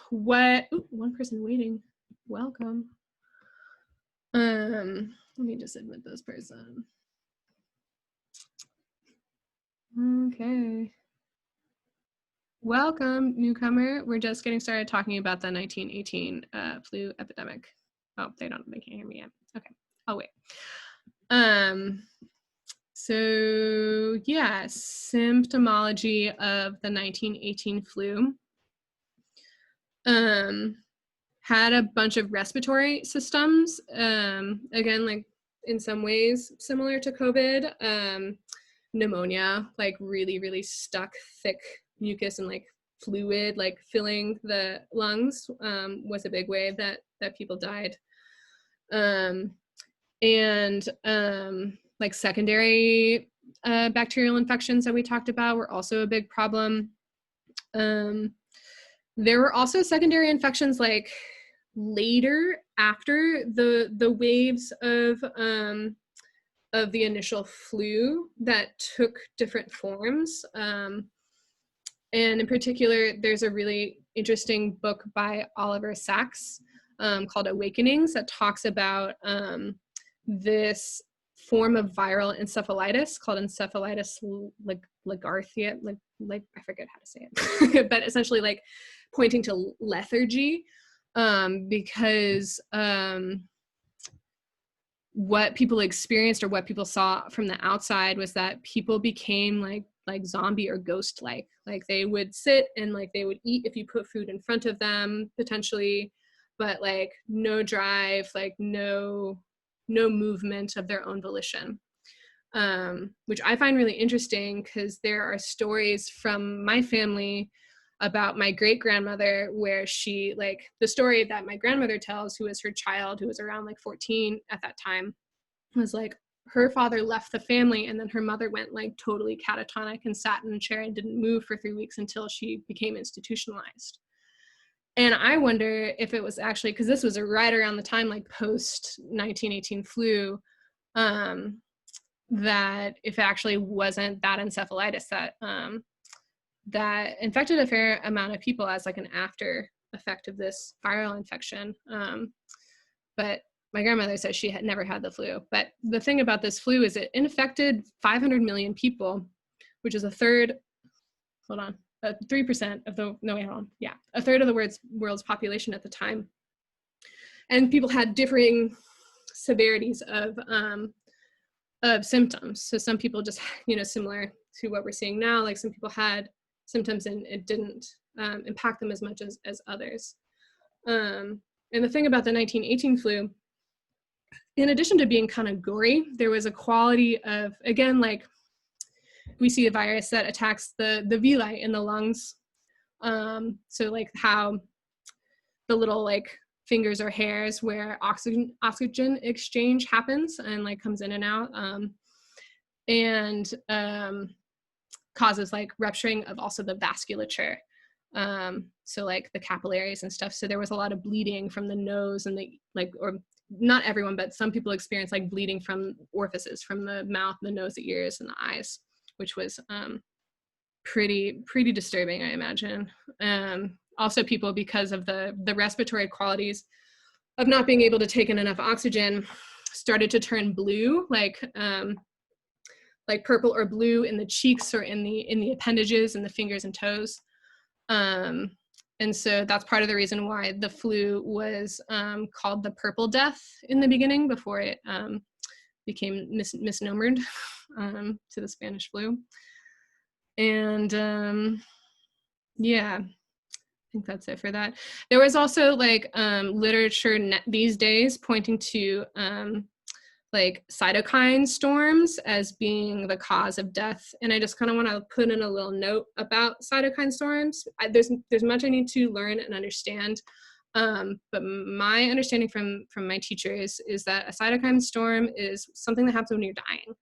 one person waiting. Welcome. Let me just admit this person. Okay. Welcome, newcomer. We're just getting started talking about the 1918 flu epidemic. Oh, they can't hear me yet. Okay, I'll wait. So yeah, symptomology of the 1918 flu. Had a bunch of respiratory systems, again, like in some ways similar to COVID. Pneumonia, like really, really stuck thick mucus and like fluid, like filling the lungs, was a big way that people died. Like secondary bacterial infections that we talked about were also a big problem. There were also secondary infections like later after the waves of the initial flu that took different forms. And in particular, there's a really interesting book by Oliver Sacks called Awakenings that talks about this form of viral encephalitis called encephalitis lagarthia, like I forget how to say it, but essentially like pointing to lethargy, because what people experienced or what people saw from the outside was that people became like zombie or ghost like they would sit and like they would eat if you put food in front of them potentially, but like no drive, like no movement of their own volition, which I find really interesting because there are stories from my family about my great-grandmother where she, like the story that my grandmother tells, who was her child, who was around like 14 at that time, was like her father left the family and then her mother went like totally catatonic and sat in a chair and didn't move for 3 weeks until she became institutionalized. And I wonder if it was actually, because this was right around the time like post 1918 flu, that if it actually wasn't that encephalitis that infected a fair amount of people as like an after effect of this viral infection. But my grandmother says she had never had the flu. But the thing about this flu is it infected 500 million people, which is a third, 3% of the, no, wait, hold on. Yeah, a third of the world's population at the time. And people had differing severities of symptoms. So some people just, similar to what we're seeing now, like some people had symptoms and it didn't impact them as much as others. And the thing about the 1918 flu, in addition to being kind of gory, there was a quality of, again, like we see a virus that attacks the villi in the lungs. So like how the little like fingers or hairs where oxygen exchange happens and like comes in and out, and causes like rupturing of also the vasculature. So like the capillaries and stuff. So there was a lot of bleeding from the nose and or not everyone, but some people experience like bleeding from orifices from the mouth, the nose, the ears, and the eyes, which was pretty disturbing, I imagine. Also people, because of the respiratory qualities of not being able to take in enough oxygen, started to turn blue, like purple or blue in the cheeks or in the appendages and the fingers and toes. And so that's part of the reason why the flu was called the Purple Death in the beginning, before it became misnomered to the Spanish flu. And yeah, I think that's it for that. There was also like literature these days pointing to like cytokine storms as being the cause of death. And I just kind of want to put in a little note about cytokine storms. There's much I need to learn and understand. But my understanding from my teachers is that a cytokine storm is something that happens when you're dying.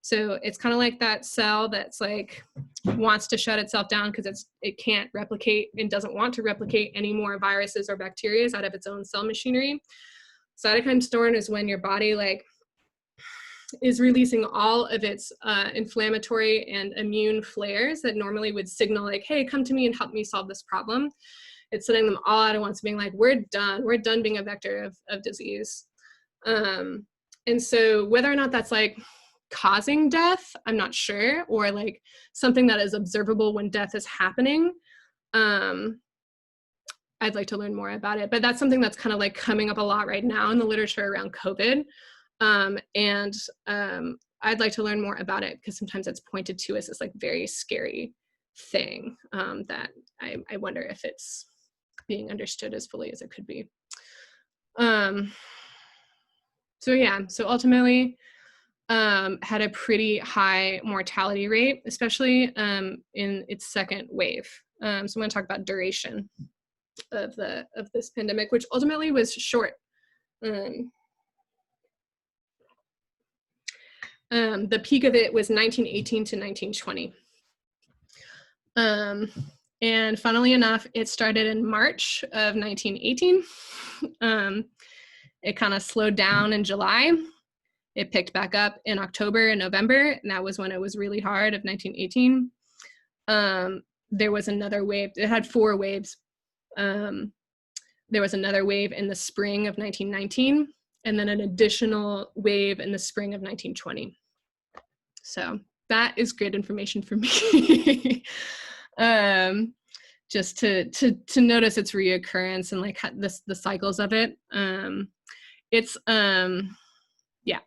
So it's kind of like that cell that's like wants to shut itself down because it can't replicate and doesn't want to replicate any more viruses or bacteria out of its own cell machinery. Cytokine storm is when your body like is releasing all of its inflammatory and immune flares that normally would signal like, hey, come to me and help me solve this problem. It's sending them all out at once, being like, we're done being a vector of disease. And so whether or not that's like causing death, I'm not sure, or like something that is observable when death is happening. I'd like to learn more about it, but that's something that's kind of like coming up a lot right now in the literature around COVID. And I'd like to learn more about it because sometimes it's pointed to as this like very scary thing that I wonder if it's being understood as fully as it could be. So yeah, so ultimately had a pretty high mortality rate, especially in its second wave. So I'm going to talk about duration of this pandemic, which ultimately was short. The peak of it was 1918 to 1920. And funnily enough, it started in March of 1918. It kind of slowed down in July. It picked back up in October and November, and that was when it was really hard of 1918. There was another wave. It had 4 waves. There was another wave in the spring of 1919, and then an additional wave in the spring of 1920. So that is great information for me. Just to notice its reoccurrence and like the cycles of it. Yeah.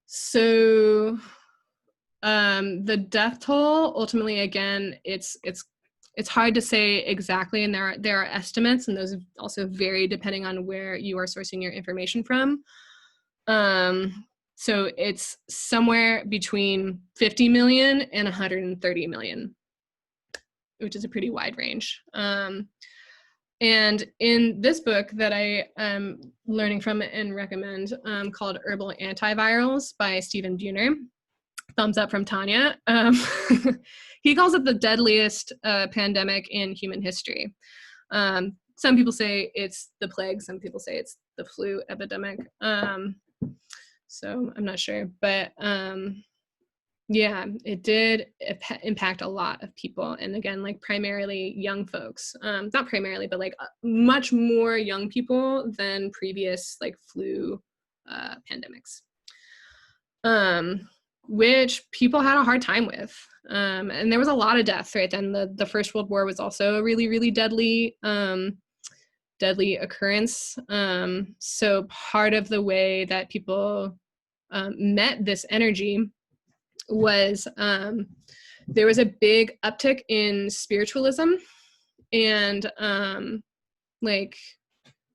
So the death toll, ultimately, again, it's hard to say exactly, and there are estimates, and those also vary depending on where you are sourcing your information from. So it's somewhere between 50 million and 130 million, which is a pretty wide range. And in this book that I am learning from and recommend, called Herbal Antivirals by Stephen Buhner, thumbs up from Tanya, he calls it the deadliest pandemic in human history. Some people say it's the plague, some people say it's the flu epidemic. So I'm not sure, but Yeah, it did impact a lot of people. And again, like primarily young folks, not primarily, but like much more young people than previous like flu pandemics, which people had a hard time with. And there was a lot of death, right? Then the First World War was also a really, really deadly occurrence. So part of the way that people met this energy was there was a big uptick in spiritualism and like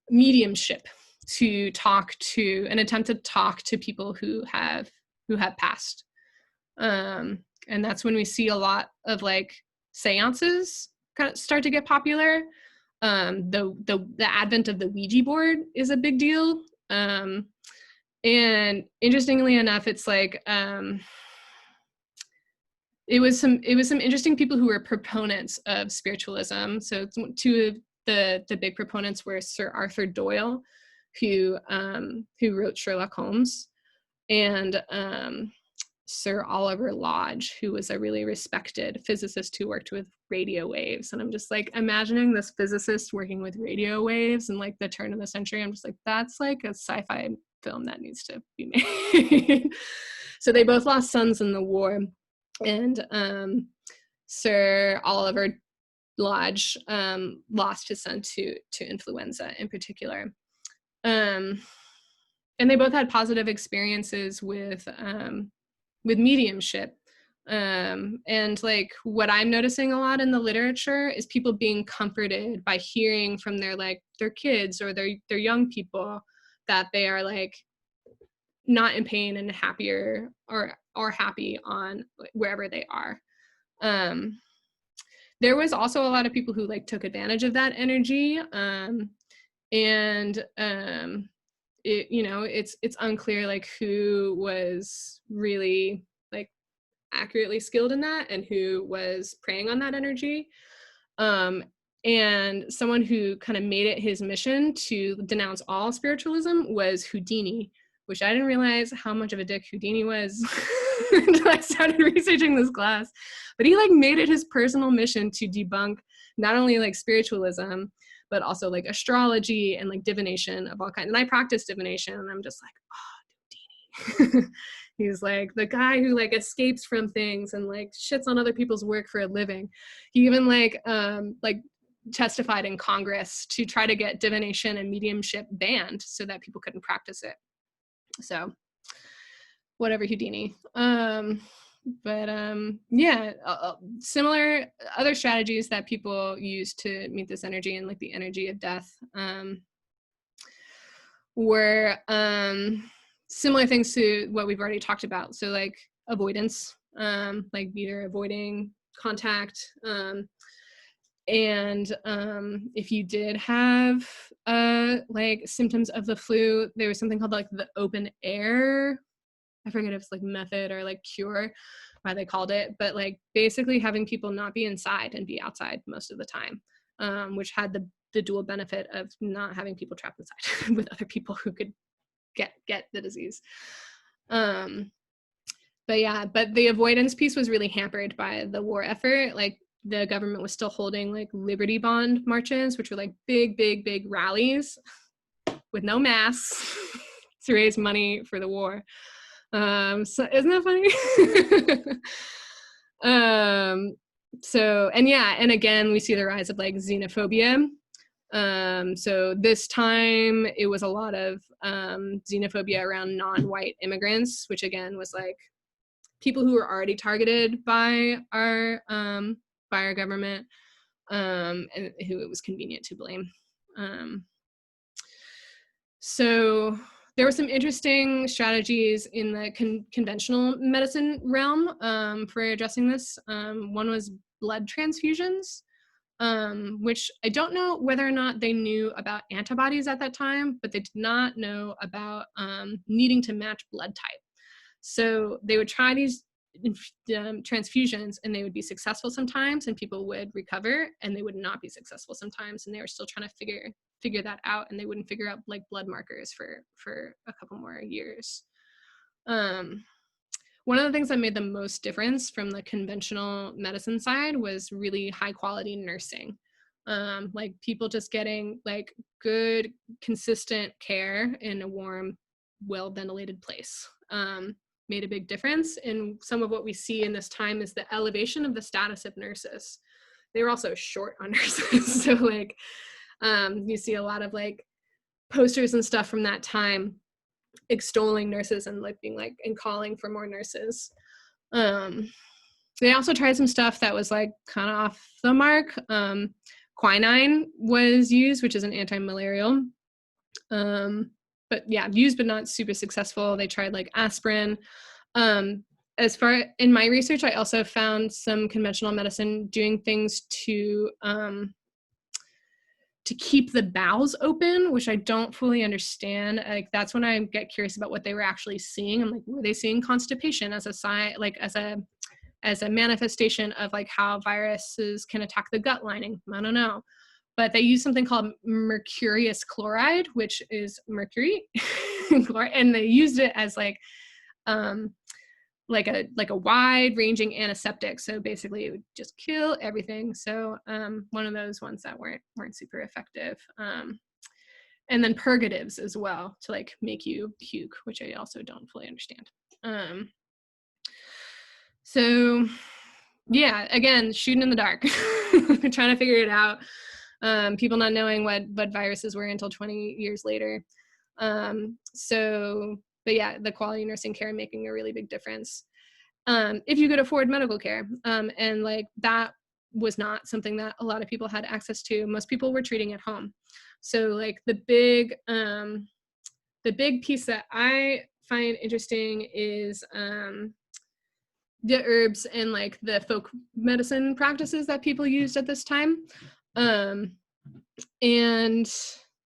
mediumship, to talk to and attempt to talk to people who have passed. And that's when we see a lot of like seances kind of start to get popular. The advent of the Ouija board is a big deal. And interestingly enough, it's like it was some interesting people who were proponents of spiritualism. So two of the big proponents were Sir Arthur Doyle, who wrote Sherlock Holmes, and Sir Oliver Lodge, who was a really respected physicist who worked with radio waves. And I'm just like imagining this physicist working with radio waves in like the turn of the century. I'm just like, that's like a sci-fi film that needs to be made. So they both lost sons in the war. And Sir Oliver Lodge lost his son to influenza in particular. And they both had positive experiences with mediumship. And like what I'm noticing a lot in the literature is people being comforted by hearing from their kids or their young people that they are like not in pain and happier or happy on wherever they are. There was also a lot of people who like took advantage of that energy. It's unclear like who was really like accurately skilled in that and who was preying on that energy. And someone who kind of made it his mission to denounce all spiritualism was Houdini, which I didn't realize how much of a dick Houdini was until I started researching this class. But he like made it his personal mission to debunk not only like spiritualism, but also like astrology and like divination of all kinds. And I practice divination, and I'm just like, oh, Houdini. He's like the guy who like escapes from things and like shits on other people's work for a living. He even like testified in Congress to try to get divination and mediumship banned so that people couldn't practice it. So whatever, Houdini. Similar other strategies that people use to meet this energy and like the energy of death were similar things to what we've already talked about. So like avoidance, like either avoiding contact, and if you did have like symptoms of the flu, there was something called like the open air, I forget if it's like method or like cure, why they called it, but like basically having people not be inside and be outside most of the time, which had the dual benefit of not having people trapped inside with other people who could get the disease. But the avoidance piece was really hampered by the war effort. Like the government was still holding like Liberty Bond marches, which were like big rallies with no masks to raise money for the war. So isn't that funny? And again, we see the rise of like xenophobia. So this time it was a lot of xenophobia around non-white immigrants, which again was like people who were already targeted by our government, and who it was convenient to blame. So there were some interesting strategies in the conventional medicine realm for addressing this. One was blood transfusions, which I don't know whether or not they knew about antibodies at that time, but they did not know about needing to match blood type. So they would try these transfusions, and they would be successful sometimes, and people would recover, and they would not be successful sometimes, and they were still trying to figure that out, and they wouldn't figure out like blood markers for a couple more years. one of the things that made the most difference from the conventional medicine side was really high quality nursing. Like people just getting like good, consistent care in a warm, well ventilated place. Made a big difference. And some of what we see in this time is the elevation of the status of nurses. They were also short on nurses. So like you see a lot of like posters and stuff from that time extolling nurses and like being like and calling for more nurses. They also tried some stuff that was like kind of off the mark. Quinine was used, which is an anti-malarial. But yeah, used but not super successful. They tried like aspirin. As far in my research, I also found some conventional medicine doing things to keep the bowels open, which I don't fully understand. Like that's when I get curious about what they were actually seeing. I'm like, were they seeing constipation as a sign, like as a manifestation of like how viruses can attack the gut lining? I don't know. But they use something called mercurious chloride, which is mercury, and they used it as like a wide-ranging antiseptic. So basically, it would just kill everything. So one of those ones that weren't super effective. And then purgatives as well to like make you puke, which I also don't fully understand. So yeah, again, shooting in the dark, trying to figure it out. People not knowing what viruses were until 20 years later. But yeah, the quality nursing care making a really big difference. If you could afford medical care, and like that was not something that a lot of people had access to. Most people were treating at home. So like the big piece that I find interesting is the herbs and like the folk medicine practices that people used at this time. And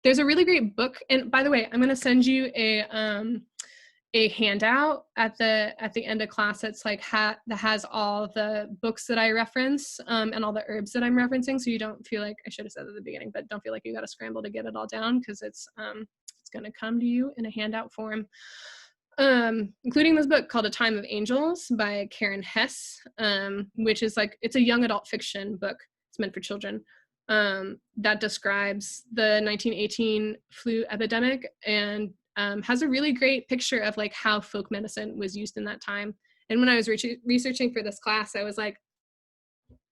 there's a really great book. And by the way, I'm going to send you a handout at the end of class that's like that has all the books that I reference and all the herbs that I'm referencing. So you don't feel like, I should have said at the beginning, but don't feel like you got to scramble to get it all down, because it's going to come to you in a handout form. Including this book called A Time of Angels by Karen Hess, which is like, it's a young adult fiction book. It's meant for children. That describes the 1918 flu epidemic and has a really great picture of like how folk medicine was used in that time. And when I was researching for this class, I was like,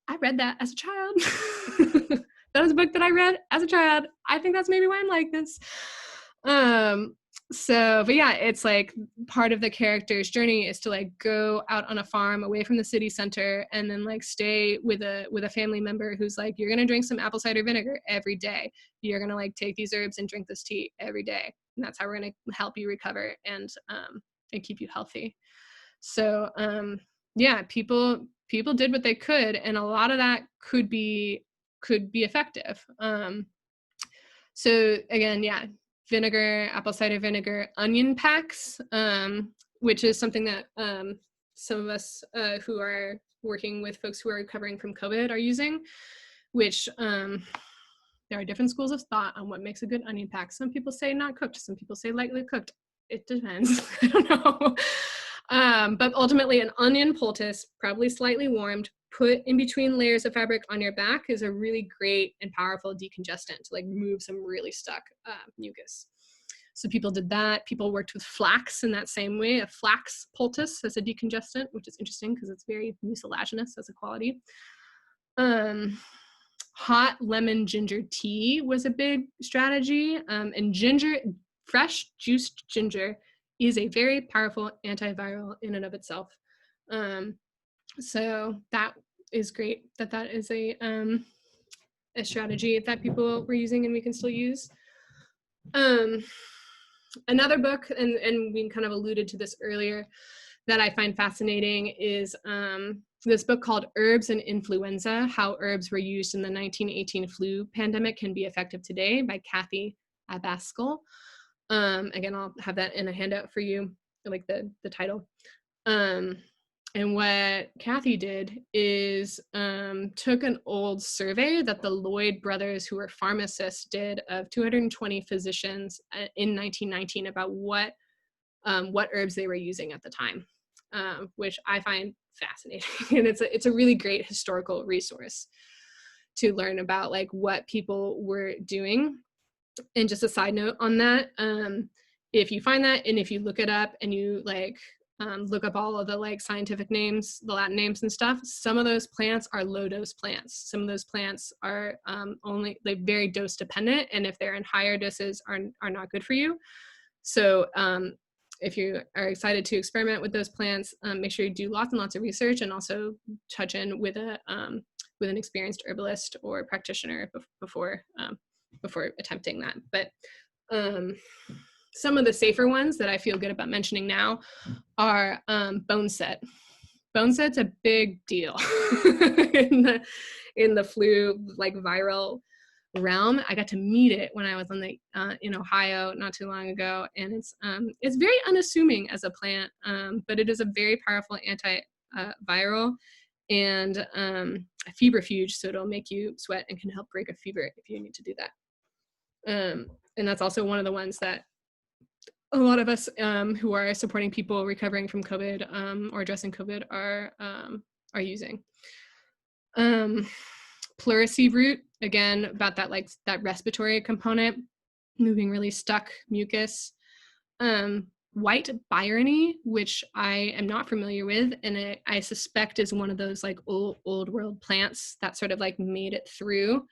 I read that as a child. That was a book that I read as a child. I think that's maybe why I'm like this. But yeah, it's like part of the character's journey is to like go out on a farm away from the city center and then like stay with a family member who's like, you're going to drink some apple cider vinegar every day. You're going to like take these herbs and drink this tea every day. And that's how we're going to help you recover and keep you healthy. So yeah, people did what they could, and a lot of that could be effective. So again, yeah, vinegar, apple cider vinegar, onion packs, which is something that some of us who are working with folks who are recovering from COVID are using, which there are different schools of thought on what makes a good onion pack. Some people say not cooked, some people say lightly cooked. It depends. I don't know. But ultimately, an onion poultice, probably slightly warmed, put in between layers of fabric on your back is a really great and powerful decongestant to like move some really stuck mucus. So people did that. People worked with flax in that same way, a flax poultice as a decongestant, which is interesting because it's very mucilaginous as a quality. Hot lemon ginger tea was a big strategy. And ginger, fresh juiced ginger, is a very powerful antiviral in and of itself. So that is great that is a strategy that people were using and we can still use. Another book, and we kind of alluded to this earlier, that I find fascinating is this book called Herbs and Influenza, How Herbs Were Used in the 1918 Flu Pandemic Can Be Effective Today by Kathy Abascal. Again, I'll have that in a handout for you, like the title. And what Kathy did is took an old survey that the Lloyd brothers, who were pharmacists, did of 220 physicians in 1919 about what herbs they were using at the time. which I find fascinating. And it's a really great historical resource to learn about like what people were doing. And just a side note on that, if you find that and if you look it up and you like look up all of the like scientific names, the Latin names and stuff, some of those plants are low dose plants. Some of those plants are only like very dose dependent, and if they're in higher doses are not good for you. So if you are excited to experiment with those plants, make sure you do lots and lots of research, and also touch in with an experienced herbalist or practitioner before attempting that. But some of the safer ones that I feel good about mentioning now are bone set. Bone set's a big deal in the flu like viral realm. I got to meet it when I was in Ohio not too long ago, and it's very unassuming as a plant, but it is a very powerful antiviral and a febrifuge, so it'll make you sweat and can help break a fever if you need to do that. And that's also one of the ones that a lot of us who are supporting people recovering from COVID or addressing COVID are using. Pleurisy root, again, about that respiratory component, moving really stuck mucus. White byrony, which I am not familiar with, and I suspect is one of those like old world plants that sort of like made it through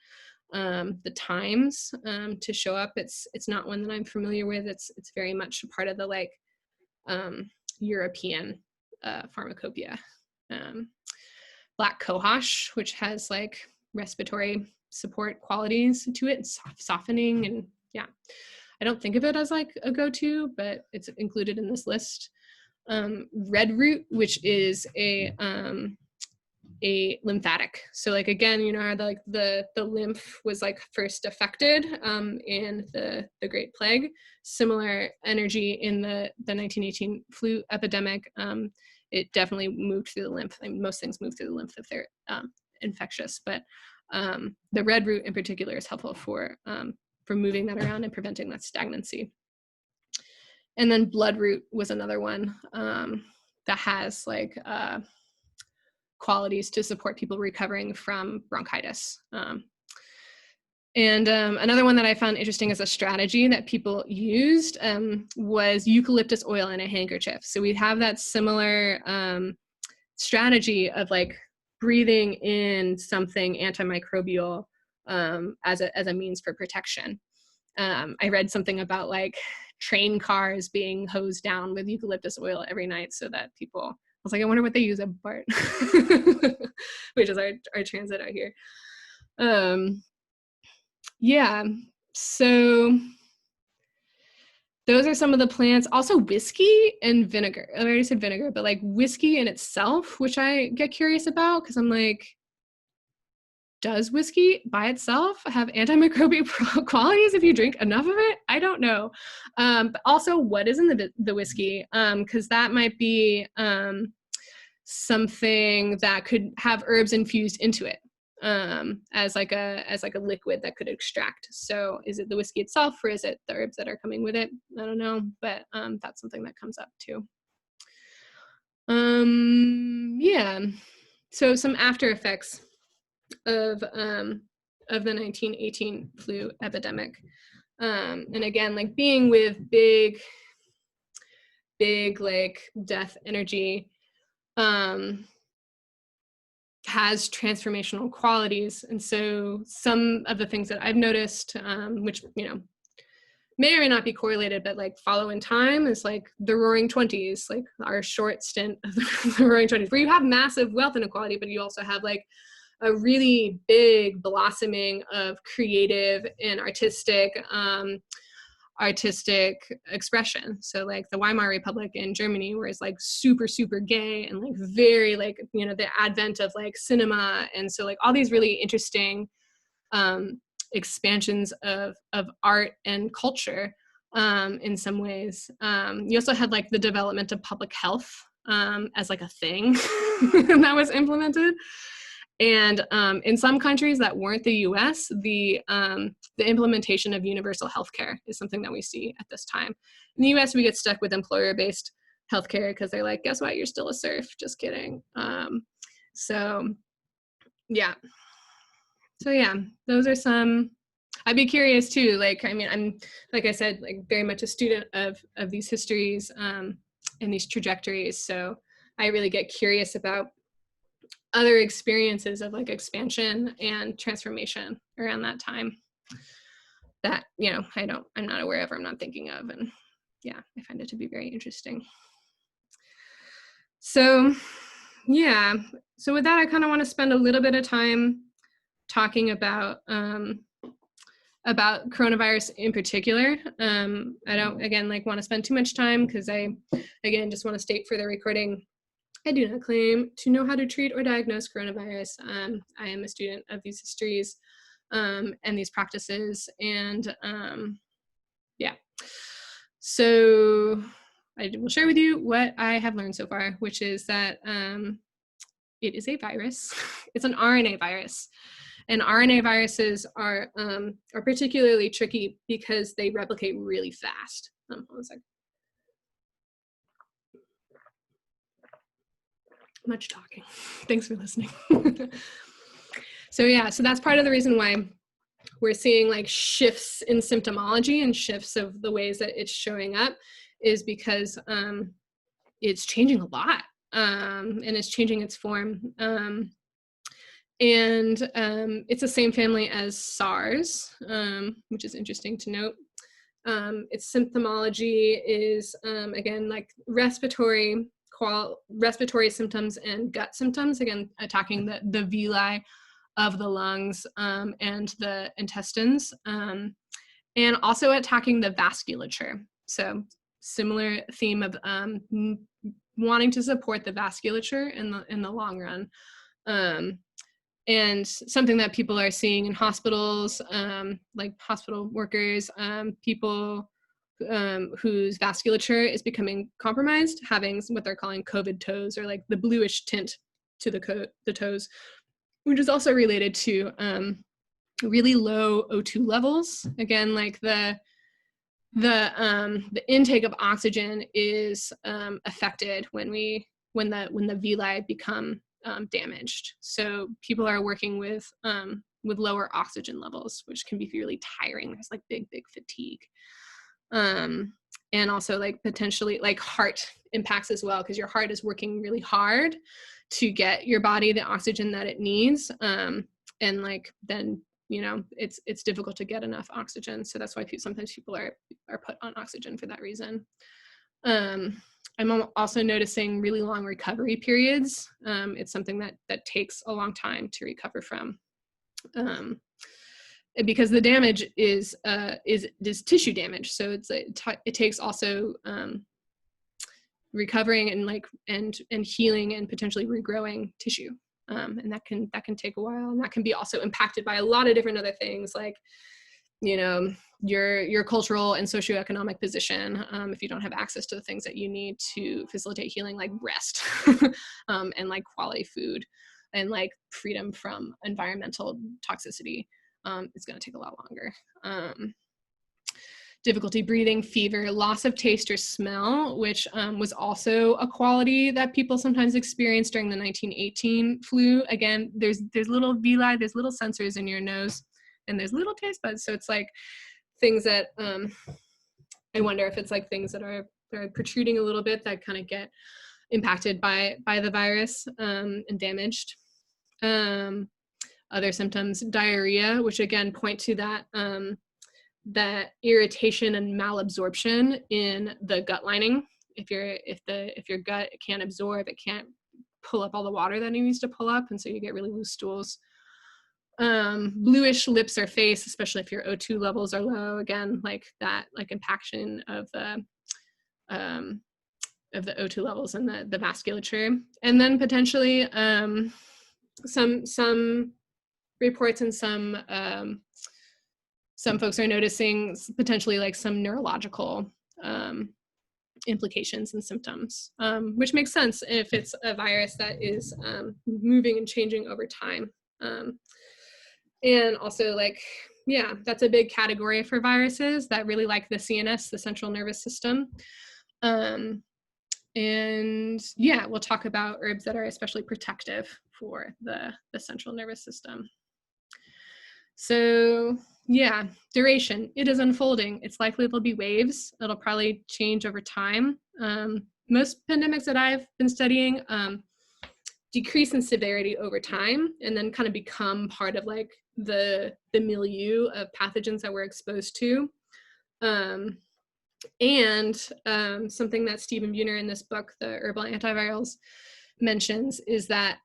the times to show up. It's not one that I'm familiar with. It's very much a part of the like European pharmacopoeia. Black cohosh, which has like respiratory support qualities to it, softening, and yeah, I don't think of it as like a go-to, but it's included in this list. Red root, which is a lymphatic. So like again, the lymph was like first affected in the Great Plague. Similar energy in the 1918 flu epidemic. It definitely moved through the lymph. I mean, most things move through the lymph if they're infectious, but the red root in particular is helpful for moving that around and preventing that stagnancy. And then bloodroot was another one that has like qualities to support people recovering from bronchitis. And another one that I found interesting as a strategy that people used was eucalyptus oil in a handkerchief. So we have that similar strategy of like breathing in something antimicrobial as a means for protection. I read something about like train cars being hosed down with eucalyptus oil every night so that people, I was like, I wonder what they use at BART, which is our transit out here. Yeah, so those are some of the plants. Also whiskey and vinegar. I already said vinegar, but like whiskey in itself, which I get curious about because I'm like, does whiskey by itself have antimicrobial qualities if you drink enough of it? I don't know. But also what is in the whiskey? Because that might be something that could have herbs infused into it. As like a liquid that could extract. So is it the whiskey itself or is it the herbs that are coming with it? I don't know, but that's something that comes up too. Yeah, so some after effects of the 1918 flu epidemic. And again, like being with big like death energy, has transformational qualities. And so some of the things that I've noticed, which, may or may not be correlated, but like follow in time is like the Roaring 20s, like our short stint of the Roaring 20s, where you have massive wealth inequality, but you also have like a really big blossoming of creative and artistic expression. So like the Weimar Republic in Germany, where it's like super, super gay and like very like, the advent of like cinema. And so like all these really interesting expansions of art and culture in some ways. You also had like the development of public health as like a thing that was implemented. And in some countries that weren't the US, the implementation of universal healthcare is something that we see at this time. In the US, we get stuck with employer-based healthcare because they're like, guess what, you're still a serf. Just kidding. So yeah. So yeah, those are some. I'd be curious too. Like, I mean, I'm, like I said, like very much a student of these histories and these trajectories. So I really get curious about other experiences of like expansion and transformation around that time that, you know, I'm not aware of, or I'm not thinking of. And yeah, I find it to be very interesting. So yeah, so with that, I kind of want to spend a little bit of time talking about coronavirus in particular. I don't, again, like want to spend too much time because I, again, just want to state for the recording, I do not claim to know how to treat or diagnose coronavirus. I am a student of these histories and these practices. And yeah, so I will share with you what I have learned so far, which is that it is a virus. It's an RNA virus. And RNA viruses are particularly tricky because they replicate really fast. Hold on a second. Much talking. Thanks for listening. So yeah, so that's part of the reason why we're seeing like shifts in symptomology and shifts of the ways that it's showing up, is because it's changing a lot and it's changing its form. And it's the same family as SARS, which is interesting to note. Its symptomology is, again, like respiratory symptoms and gut symptoms, again, attacking the villi of the lungs and the intestines, and also attacking the vasculature. So similar theme of wanting to support the vasculature in the long run. And something that people are seeing in hospitals, like hospital workers, people whose vasculature is becoming compromised, having what they're calling COVID toes, or like the bluish tint to the toes, which is also related to really low O2 levels. Again, like the intake of oxygen is affected when the villi become damaged. So people are working with lower oxygen levels, which can be really tiring. There's like big fatigue. And also like potentially like heart impacts as well, because your heart is working really hard to get your body the oxygen that it needs. And like then, you know, it's difficult to get enough oxygen. So that's why sometimes people are put on oxygen for that reason. I'm also noticing really long recovery periods. It's something that takes a long time to recover from, because the damage is tissue damage. So it takes also recovering and like and healing and potentially regrowing tissue, and that can take a while, and that can be also impacted by a lot of different other things, like, you know, your cultural and socioeconomic position, if you don't have access to the things that you need to facilitate healing, like rest, and like quality food, and like freedom from environmental toxicity, it's going to take a lot longer. Difficulty breathing, fever, loss of taste or smell, which was also a quality that people sometimes experienced during the 1918 flu. Again, there's little villi, there's little sensors in your nose, and there's little taste buds. So it's like things that I wonder if it's like things that are protruding a little bit that kind of get impacted by the virus and damaged. Other symptoms, diarrhea, which again point to that irritation and malabsorption in the gut lining. If your gut can't absorb, it can't pull up all the water that it needs to pull up, and so you get really loose stools. Bluish lips or face, especially if your O2 levels are low. Again, like that, like impaction of the O2 levels and the vasculature. And then potentially some reports and some folks are noticing potentially like some neurological implications and symptoms, which makes sense if it's a virus that is moving and changing over time. And also, like, yeah, that's a big category for viruses that really like the CNS, the central nervous system. And yeah, we'll talk about herbs that are especially protective for the central nervous system. So yeah, duration, it is unfolding. It's likely there'll be waves. It'll probably change over time. Most pandemics that I've been studying decrease in severity over time and then kind of become part of like the milieu of pathogens that we're exposed to. Something that Stephen Buhner in this book, The Herbal Antivirals, mentions is that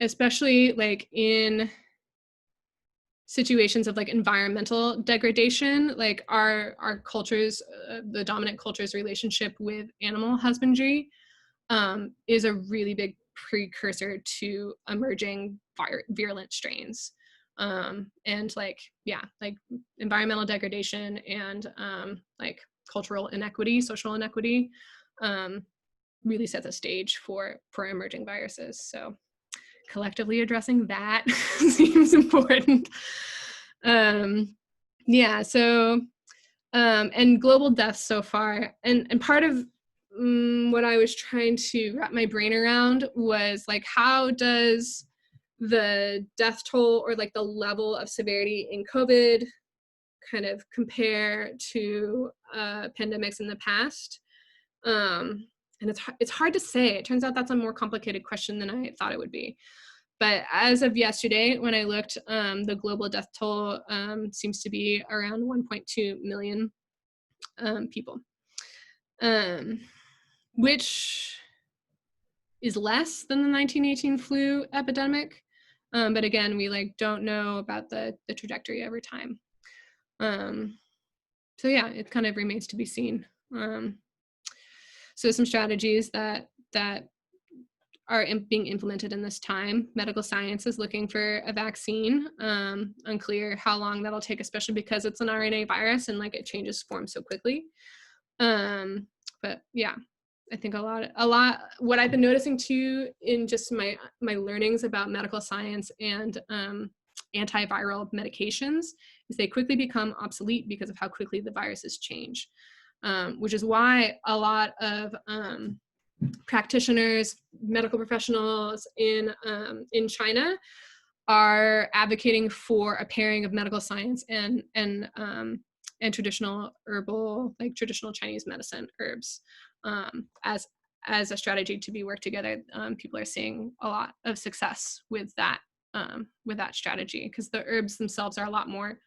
especially like in situations of like environmental degradation, like our cultures, the dominant culture's relationship with animal husbandry is a really big precursor to emerging virulent strains. And like, yeah, like environmental degradation and like cultural inequity, social inequity really sets a stage for emerging viruses. So collectively addressing that seems important. Yeah, so and global deaths so far, and part of what I was trying to wrap my brain around was like, how does the death toll or like the level of severity in COVID kind of compare to pandemics in the past? And it's hard to say. It turns out that's a more complicated question than I thought it would be. But as of yesterday, when I looked, the global death toll seems to be around 1.2 million people, which is less than the 1918 flu epidemic. But again, we like don't know about the trajectory over time. So yeah, it kind of remains to be seen. So some strategies that are being implemented in this time. Medical science is looking for a vaccine. Unclear how long that'll take, especially because it's an RNA virus and like it changes form so quickly. But yeah, I think a lot. What I've been noticing too in just my learnings about medical science and antiviral medications is they quickly become obsolete because of how quickly the viruses change, which is why a lot of practitioners, medical professionals in China are advocating for a pairing of medical science and traditional herbal, like traditional Chinese medicine herbs, as a strategy to be worked together. People are seeing a lot of success with that strategy because the herbs themselves are a lot more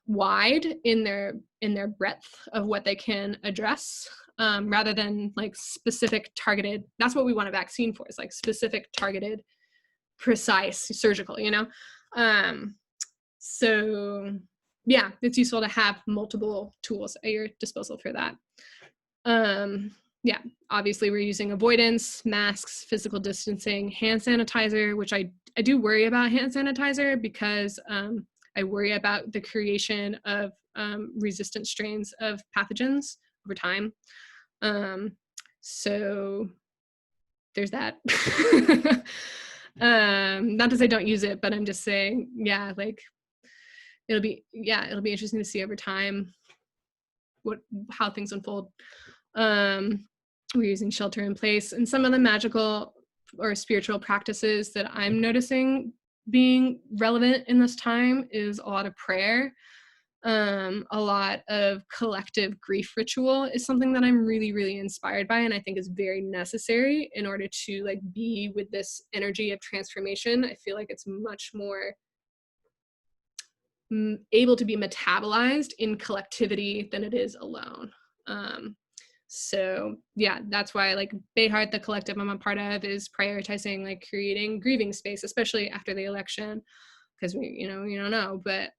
wide in their breadth of what they can address, rather than like specific targeted. That's what we want a vaccine for, is like specific targeted, precise, surgical, so yeah, it's useful to have multiple tools at your disposal for that. Yeah, obviously we're using avoidance, masks, physical distancing, hand sanitizer, which I do worry about hand sanitizer because I worry about the creation of resistant strains of pathogens over time. So there's that. Not to say don't use it, but I'm just saying, yeah, like it'll be interesting to see over time how things unfold. We're using shelter in place, and some of the magical or spiritual practices that I'm noticing being relevant in this time is a lot of prayer. A lot of collective grief ritual is something that I'm really, really inspired by, and I think is very necessary in order to like be with this energy of transformation. I feel like it's much more able to be metabolized in collectivity than it is alone. So yeah, that's why like Bayheart, the collective I'm a part of, is prioritizing like creating grieving space, especially after the election, because we don't know, but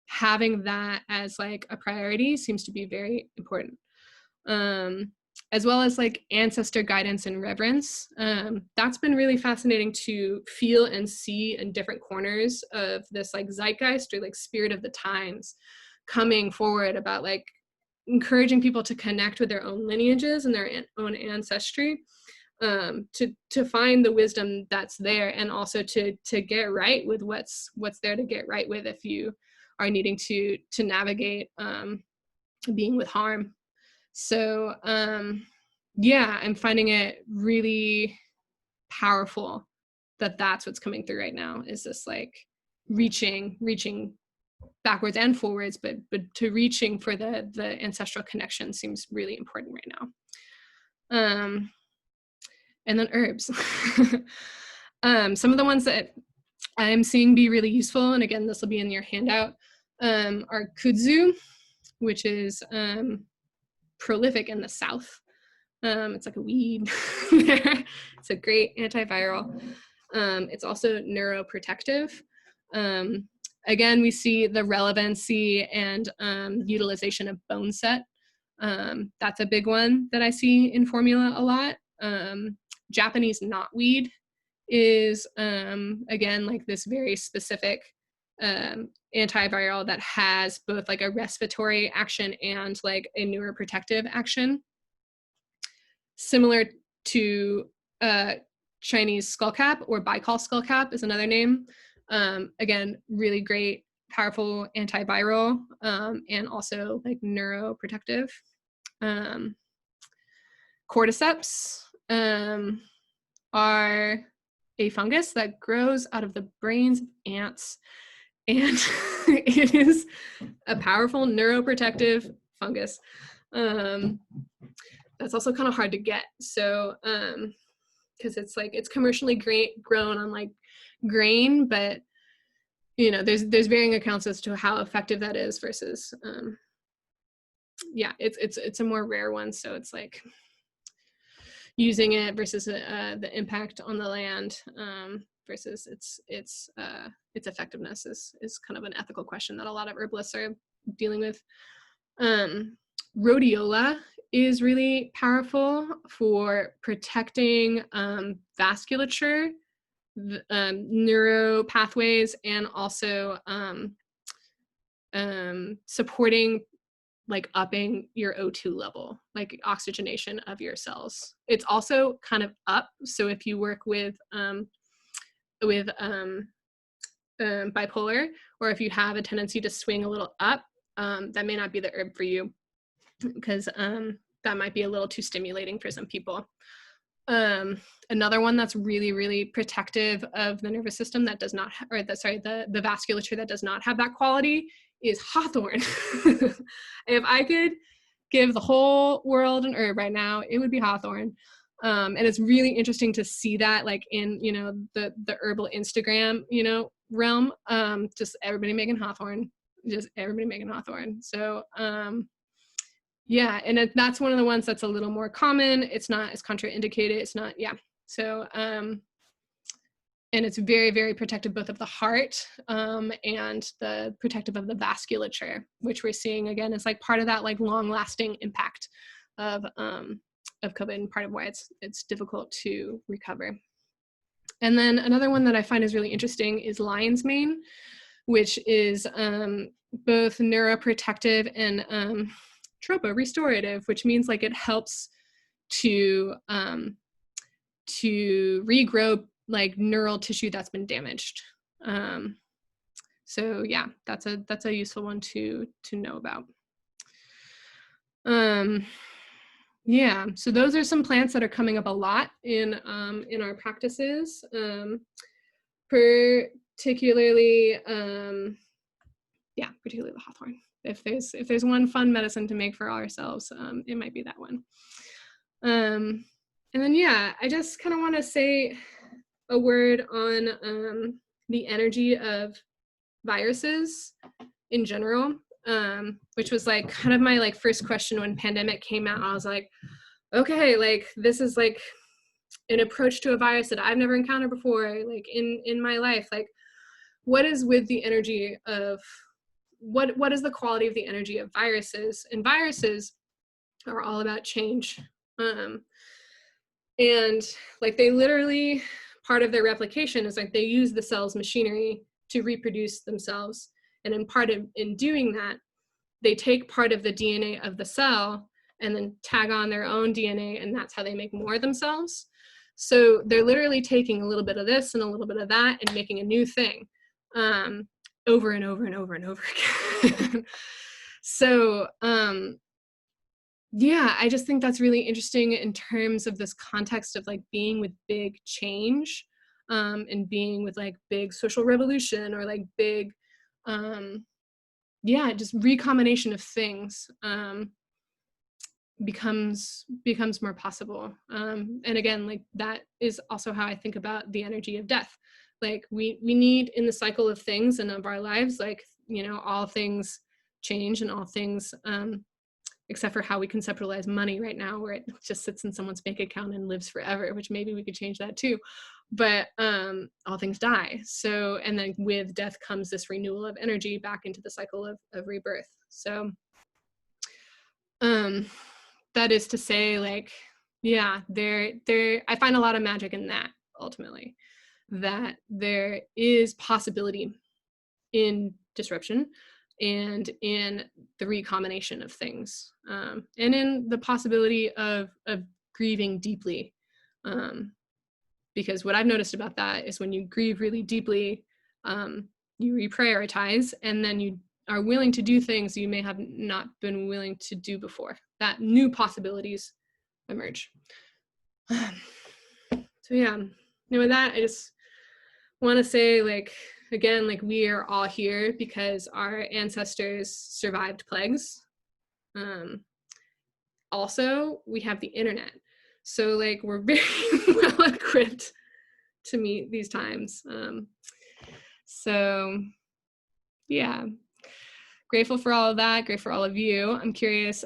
having that as like a priority seems to be very important. As well as like ancestor guidance and reverence. That's been really fascinating to feel and see in different corners of this like zeitgeist or like spirit of the times coming forward about like encouraging people to connect with their own lineages and their own ancestry, to find the wisdom that's there, and also to get right with what's there to get right with if you are needing to navigate being with harm. So yeah, I'm finding it really powerful that that's what's coming through right now, is this like reaching backwards and forwards, but to reaching for the ancestral connection seems really important right now. And then herbs. Some of the ones that I'm seeing be really useful, and again, this will be in your handout, are kudzu, which is prolific in the South. It's like a weed there. It's a great antiviral. It's also neuroprotective. Again, we see the relevancy and utilization of bone set. That's a big one that I see in formula a lot. Japanese knotweed is, again, like this very specific antiviral that has both like a respiratory action and like a neuroprotective action. Similar to Chinese skullcap, or Baikal skullcap is another name. Again, really great, powerful antiviral, and also like neuroprotective. Cordyceps are a fungus that grows out of the brains of ants, and it is a powerful neuroprotective fungus. That's also kind of hard to get. So, because it's like, it's commercially grown on like grain, but you know, there's varying accounts as to how effective that is versus, yeah, it's a more rare one. So it's like using it versus the impact on the land, versus its effectiveness is kind of an ethical question that a lot of herbalists are dealing with. Rhodiola is really powerful for protecting vasculature, neuro pathways, and also supporting, like upping your O2 level, like oxygenation of your cells. It's also kind of up. So if you work with bipolar, or if you have a tendency to swing a little up, that may not be the herb for you, because that might be a little too stimulating for some people. Another one that's really, really protective of the nervous system that does not, the vasculature that does not have that quality, is hawthorn. If I could give the whole world an herb right now, it would be hawthorn. And it's really interesting to see that, like in, you know, the herbal Instagram, you know, realm, just everybody making hawthorn, So yeah, and that's one of the ones that's a little more common. It's not as contraindicated. It's not, yeah. So, and it's very, very protective both of the heart and the protective of the vasculature, which we're seeing again is like part of that like long-lasting impact of COVID, and part of why it's difficult to recover. And then another one that I find is really interesting is lion's mane, which is both neuroprotective and tropo-restorative, which means like it helps to regrow like neural tissue that's been damaged. So yeah, that's a useful one to know about. Yeah, so those are some plants that are coming up a lot in our practices, particularly particularly the hawthorn. If there's one fun medicine to make for ourselves, it might be that one. And then yeah, I just kind of want to say a word on the energy of viruses in general, which was like kind of my like first question when pandemic came out. I was like, okay, like this is like an approach to a virus that I've never encountered before, like in my life. Like, what is with the energy of what is the quality of the energy of viruses? And viruses are all about change. And like they literally, part of their replication is like they use the cell's machinery to reproduce themselves. And in doing that, they take part of the DNA of the cell and then tag on their own DNA, and that's how they make more of themselves. So they're literally taking a little bit of this and a little bit of that and making a new thing over and over and over and over again. So yeah, I just think that's really interesting in terms of this context of like being with big change, and being with like big social revolution or like big, yeah, just recombination of things, becomes more possible. And again, like that is also how I think about the energy of death. Like we need in the cycle of things and of our lives, like, you know, all things change and all things, except for how we conceptualize money right now, where it just sits in someone's bank account and lives forever, which maybe we could change that too. But all things die. So, and then with death comes this renewal of energy back into the cycle of rebirth. So that is to say, like, yeah, I find a lot of magic in that, ultimately, that there is possibility in disruption and in the recombination of things, and in the possibility of grieving deeply, because what I've noticed about that is when you grieve really deeply, you reprioritize, and then you are willing to do things you may have not been willing to do before. That new possibilities emerge. So yeah, with that, I just want to say, like, again, like, we are all here because our ancestors survived plagues. Also, we have the internet. So like, we're very well equipped to meet these times. So yeah, grateful for all of that, grateful for all of you. I'm curious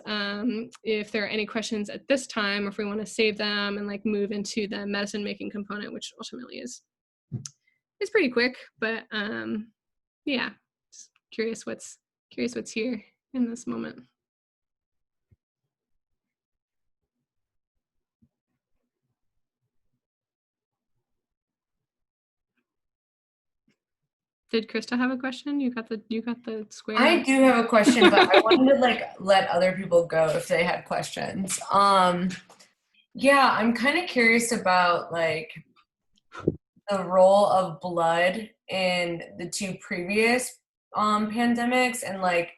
if there are any questions at this time, or if we want to save them and like move into the medicine making component, which ultimately is pretty quick, but yeah, just curious what's here in this moment. Did Krista have a question? You got the square. I do have a question, but I wanted to like let other people go if they had questions. Yeah, I'm kind of curious about like the role of blood in the two previous pandemics, and like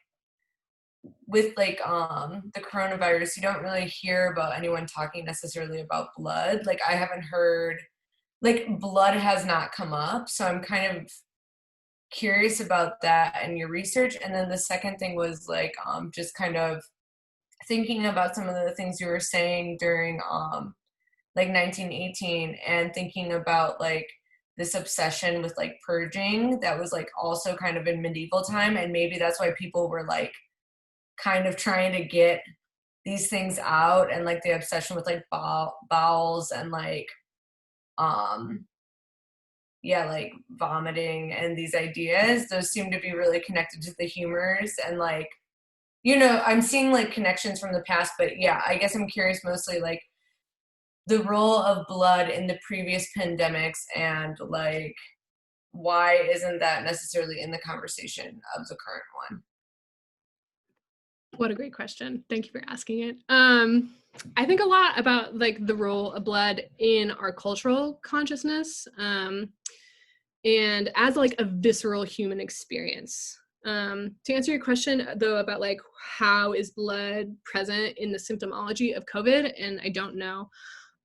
with like the coronavirus, you don't really hear about anyone talking necessarily about blood. Like I haven't heard, like, blood has not come up, so I'm kind of curious about that and your research. And then the second thing was like just kind of thinking about some of the things you were saying during like 1918, and thinking about like this obsession with like purging that was like also kind of in medieval time, and maybe that's why people were like kind of trying to get these things out, and like the obsession with like bowels and like yeah, like vomiting and these ideas, those seem to be really connected to the humors. And like, you know, I'm seeing like connections from the past, but yeah, I guess I'm curious mostly like the role of blood in the previous pandemics, and like why isn't that necessarily in the conversation of the current one? What a great question. Thank you for asking it. I think a lot about like the role of blood in our cultural consciousness, and as like a visceral human experience. To answer your question though about like how is blood present in the symptomology of COVID, and I don't know.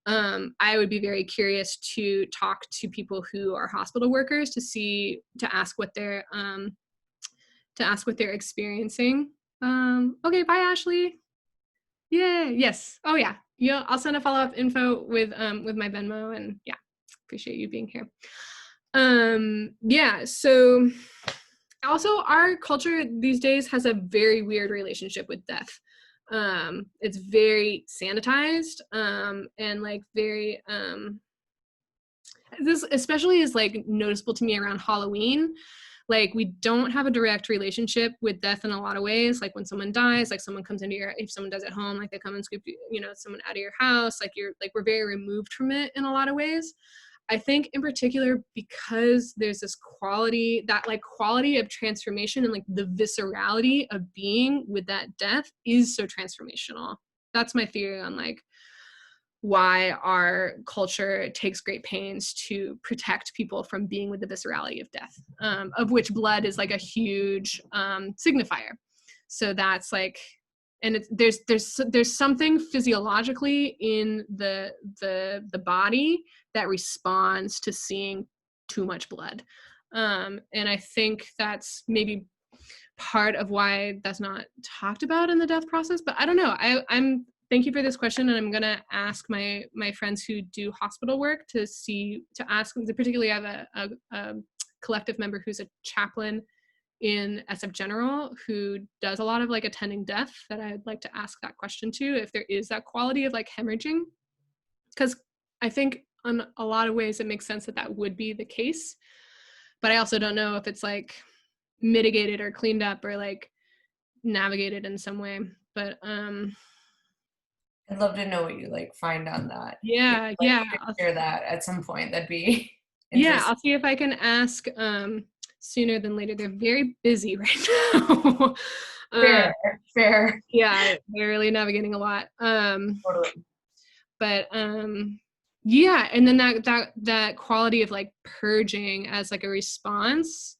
I would be very curious to talk to people who are hospital workers to ask what they're experiencing. Okay, bye Ashley. Yeah, yes. Oh yeah. Yeah, I'll send a follow-up info with my Venmo, and yeah, appreciate you being here. Yeah, so also our culture these days has a very weird relationship with death. It's very sanitized, and like very this especially is like noticeable to me around Halloween. Like we don't have a direct relationship with death in a lot of ways. Like when someone dies, like someone comes into if someone dies at home, like they come and scoop someone out of your house, like we're very removed from it in a lot of ways. I think in particular because there's this quality of transformation, and like the viscerality of being with that death is so transformational. That's my theory on like why our culture takes great pains to protect people from being with the viscerality of death, of which blood is like a huge signifier. So that's like and there's something physiologically in the body that responds to seeing too much blood. And I think that's maybe part of why that's not talked about in the death process, but I don't know. I'm thank you for this question, and I'm gonna ask my friends who do hospital work to ask them. Particularly, I have a collective member who's a chaplain in SF General who does a lot of like attending death, that I'd like to ask that question to, if there is that quality of like hemorrhaging, because I think in a lot of ways it makes sense that would be the case, but I also don't know if it's like mitigated or cleaned up or like navigated in some way. But I'd love to know what you like find on that. Yeah, If, yeah. you could share that at some point. That'd be Yeah, interesting. I'll see if I can ask sooner than later. They're very busy right now. Fair. Yeah, they're really navigating a lot. Totally. But yeah, and then that quality of like purging as like a response.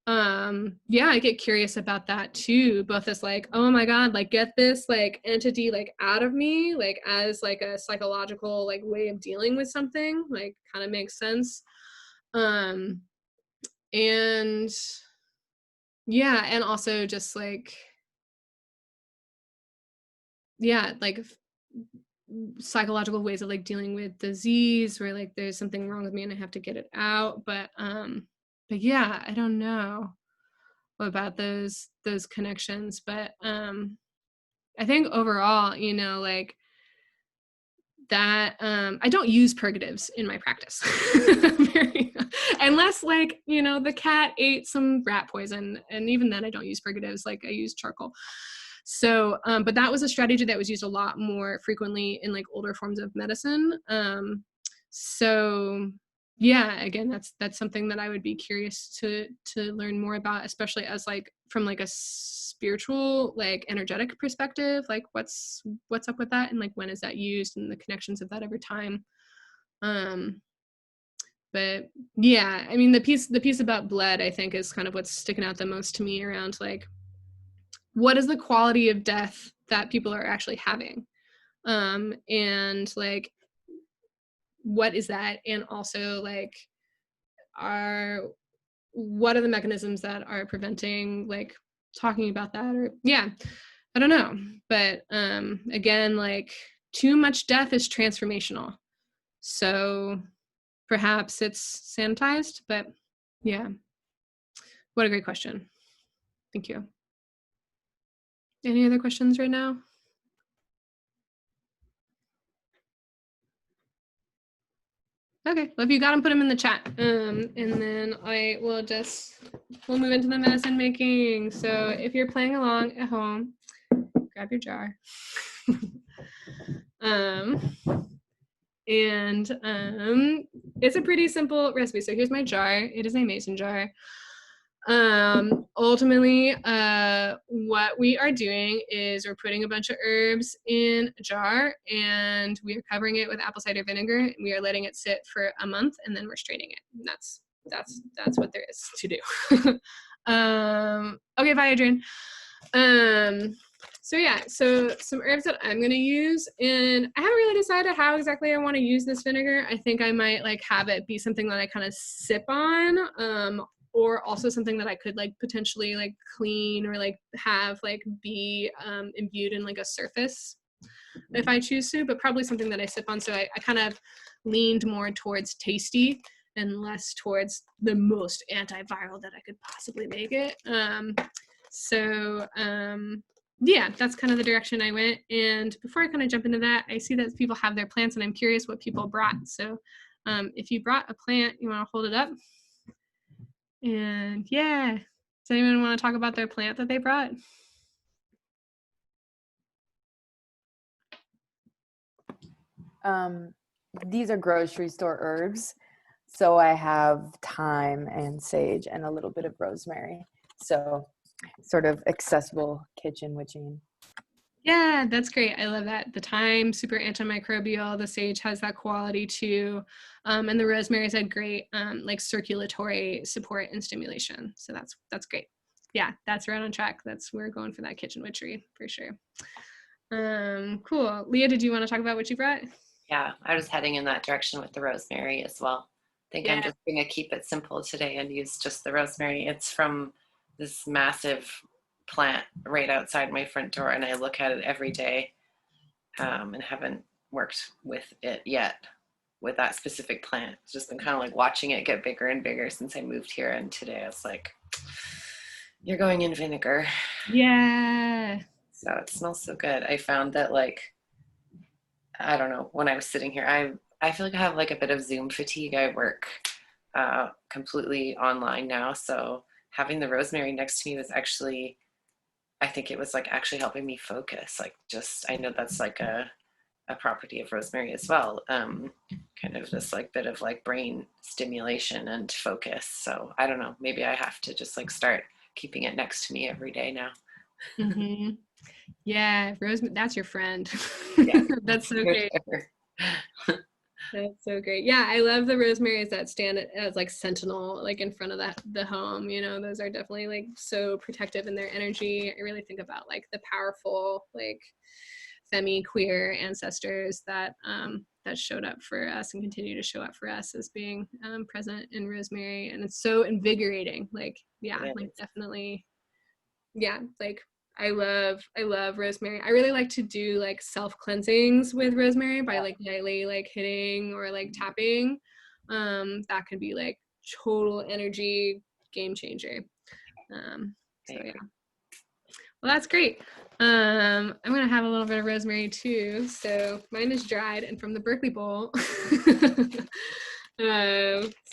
Yeah, I get curious about that too, both as like, oh my god, like get this like entity like out of me, like as like a psychological like way of dealing with something, like kind of makes sense. And yeah, and also just like, yeah, like psychological ways of like dealing with disease where like there's something wrong with me and I have to get it out. But yeah, I don't know about those connections, but I think overall, you know, like that I don't use purgatives in my practice unless like, you know, the cat ate some rat poison, and even then I don't use purgatives, like I use charcoal. So but that was a strategy that was used a lot more frequently in like older forms of medicine. So yeah, again, that's something that I would be curious to learn more about, especially as like from like a spiritual like energetic perspective, like what's up with that, and like when is that used, and the connections of that over time. But yeah, I mean the piece about blood I think is kind of what's sticking out the most to me around like what is the quality of death that people are actually having, and like what is that, and also like what are the mechanisms that are preventing like talking about that, or yeah, I don't know. But again, like too much death is transformational, so perhaps it's sanitized. But yeah, what a great question. Thank you. Any other questions right now? Okay, well, if you got them, put them in the chat. And then we'll move into the medicine making. So if you're playing along at home, grab your jar. It's a pretty simple recipe. So here's my jar. It is a mason jar. Ultimately, what we are doing is we're putting a bunch of herbs in a jar, and we are covering it with apple cider vinegar, and we are letting it sit for a month, and then we're straining it. And that's what there is to do. Okay, bye, Adrian. So yeah, so some herbs that I'm gonna use, and I haven't really decided how exactly I want to use this vinegar. I think I might like have it be something that I kind of sip on, or also something that I could like potentially like clean or like have like be imbued in like a surface if I choose to, but probably something that I sip on. So I kind of leaned more towards tasty and less towards the most antiviral that I could possibly make it. Yeah, that's kind of the direction I went. And before I kind of jump into that, I see that people have their plants, and I'm curious what people brought. So if you brought a plant, you want to hold it up. And yeah, does anyone want to talk about their plant that they brought? These are grocery store herbs. So I have thyme and sage and a little bit of rosemary. So sort of accessible kitchen witching. Yeah, that's great. I love that. The thyme, super antimicrobial. The sage has that quality too. And the rosemary's had great like circulatory support and stimulation. So that's great. yeah, that's right on track. We're going for that kitchen witchery for sure. Cool. Leah, did you want to talk about what you brought? Yeah, I was heading in that direction with the rosemary as well. I think I'm Yeah. just going to keep it simple today and use just the rosemary. It's from this massive plant right outside my front door, and I look at it every day, and haven't worked with it yet, with that specific plant. It's just been kind of like watching it get bigger and bigger since I moved here, and today I was like, you're going in vinegar. Yeah. So it smells so good. I found that, like, I don't know, when I was sitting here, I feel like I have like a bit of Zoom fatigue. I work completely online now, so having the rosemary next to me was actually, I think it was like actually helping me focus. Like, just, I know that's like a property of rosemary as well, kind of this like bit of like brain stimulation and focus. So I don't know, maybe I have to just like start keeping it next to me every day now. Mm-hmm. Yeah, rosemary, that's your friend. Yeah. That's so great. That's so great. Yeah, I love the rosemaries that stand as like sentinel, like in front of the home. You know, those are definitely like so protective in their energy. I really think about like the powerful like femi queer ancestors that that showed up for us and continue to show up for us as being present in rosemary, and it's so invigorating. Like, yeah, like definitely, yeah, like I love rosemary. I really like to do like self cleansings with rosemary by like lightly like hitting or like tapping. That could be like total energy game changer. So yeah. Well, that's great. I'm gonna have a little bit of rosemary too. So mine is dried and from the Berkeley bowl.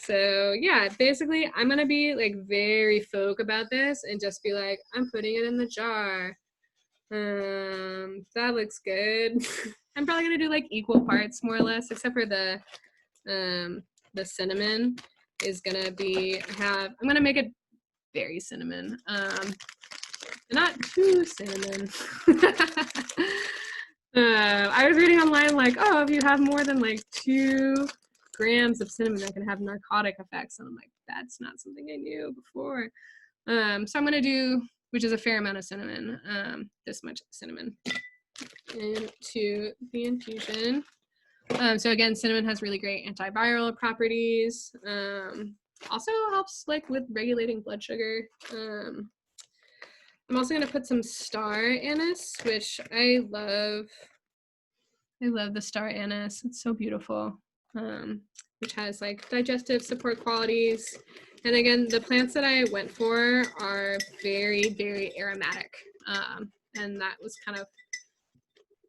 So yeah, basically I'm gonna be like very folk about this and just be like, I'm putting it in the jar. That looks good. I'm probably gonna do like equal parts more or less, except for the cinnamon is gonna I'm gonna make it very cinnamon. Not too cinnamon. I was reading online like, oh, if you have more than like 2 grams of cinnamon, that can have narcotic effects. And I'm like, that's not something I knew before. So I'm gonna do, which is a fair amount of cinnamon, this much cinnamon into the infusion. So again, cinnamon has really great antiviral properties. Also helps like with regulating blood sugar. I'm also going to put some star anise, which I love. I love the star anise. It's so beautiful, which has like digestive support qualities. And again, the plants that I went for are very, very aromatic. And that was kind of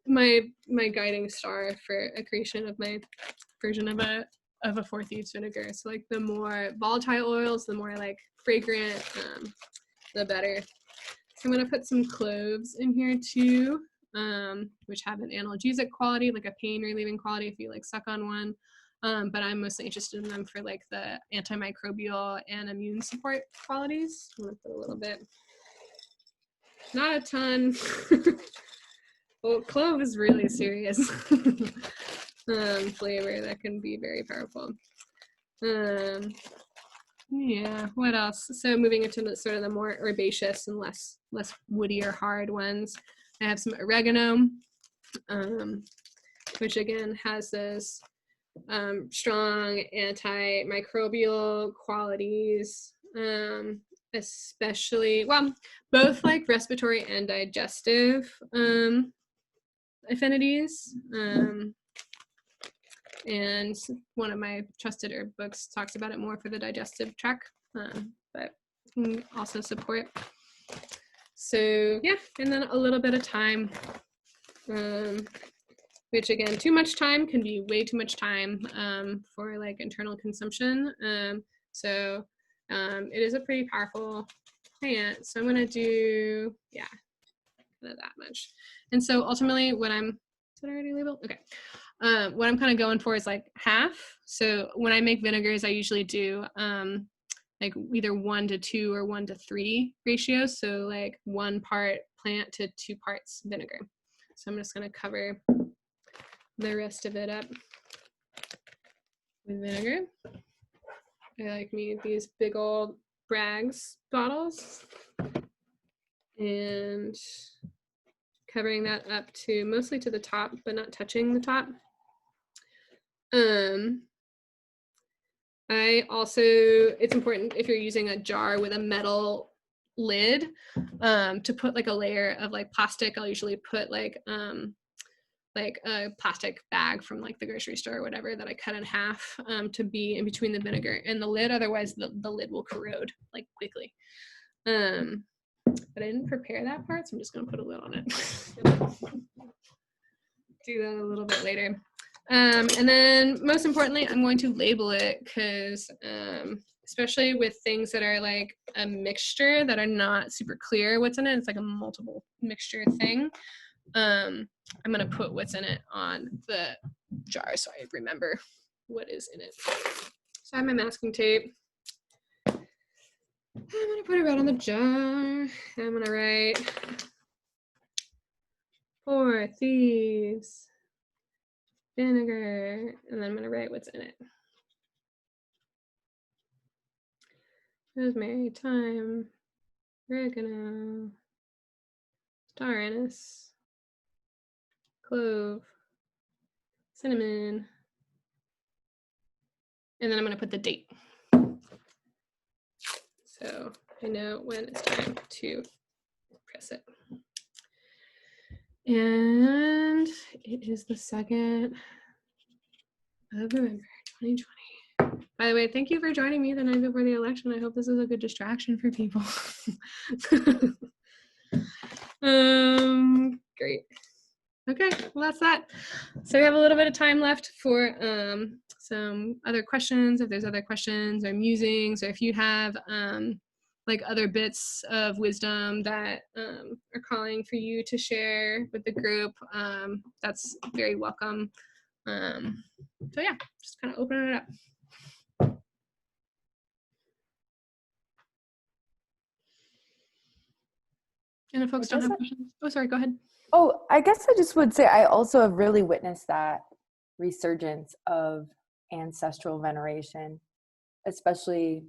my guiding star for a creation of my version of a 4th use vinegar. So like the more volatile oils, the more like fragrant, the better. So I'm going to put some cloves in here too, which have an analgesic quality, like a pain relieving quality if you like suck on one. But I'm mostly interested in them for like the antimicrobial and immune support qualities. I'm going to put a little bit, not a ton. Well, clove is really serious flavor that can be very powerful. Yeah, what else? So moving into the sort of the more herbaceous and less woody or hard ones, I have some oregano, which again has those strong antimicrobial qualities, especially, well, both like respiratory and digestive affinities. And one of my trusted herb books talks about it more for the digestive tract, but can also support. So yeah, and then a little bit of thyme, which again, too much thyme can be way too much thyme for like internal consumption. So it is a pretty powerful plant. So I'm gonna do, yeah, kind of that much. And so ultimately what is it already labeled? Okay. What I'm kind of going for is like half. So when I make vinegars, I usually do like either 1:2 or 1:3 ratio. So like 1 part plant to 2 parts vinegar. So I'm just going to cover the rest of it up with vinegar. I like me these big old Bragg's bottles and covering that up to mostly to the top, but not touching the top. I also, it's important if you're using a jar with a metal lid, to put like a layer of like plastic. I'll usually put like a plastic bag from like the grocery store or whatever that I cut in half, to be in between the vinegar and the lid. Otherwise the lid will corrode like quickly. But I didn't prepare that part, so I'm just gonna put a lid on it. Do that a little bit later. And then most importantly, I'm going to label it because especially with things that are like a mixture that are not super clear what's in it, it's like a multiple mixture thing. I'm gonna put what's in it on the jar so I remember what is in it. So I have my masking tape. I'm gonna put it right on the jar. I'm gonna write 4 thieves, vinegar, and then I'm gonna write what's in it. Rosemary, thyme, oregano, star anise, clove, cinnamon, and then I'm gonna put the date. So I know when it's time to press it. And it is the 2nd of November, 2020. By the way, thank you for joining me the night before the election. I hope this is a good distraction for people. Great. Okay, well that's that. So we have a little bit of time left for some other questions, if there's other questions or musings, or if you have like other bits of wisdom that are calling for you to share with the group, that's very welcome. So yeah, just kind of opening it up. And if folks don't have questions, oh, sorry, go ahead. Oh, I guess I just would say I also have really witnessed that resurgence of ancestral veneration, especially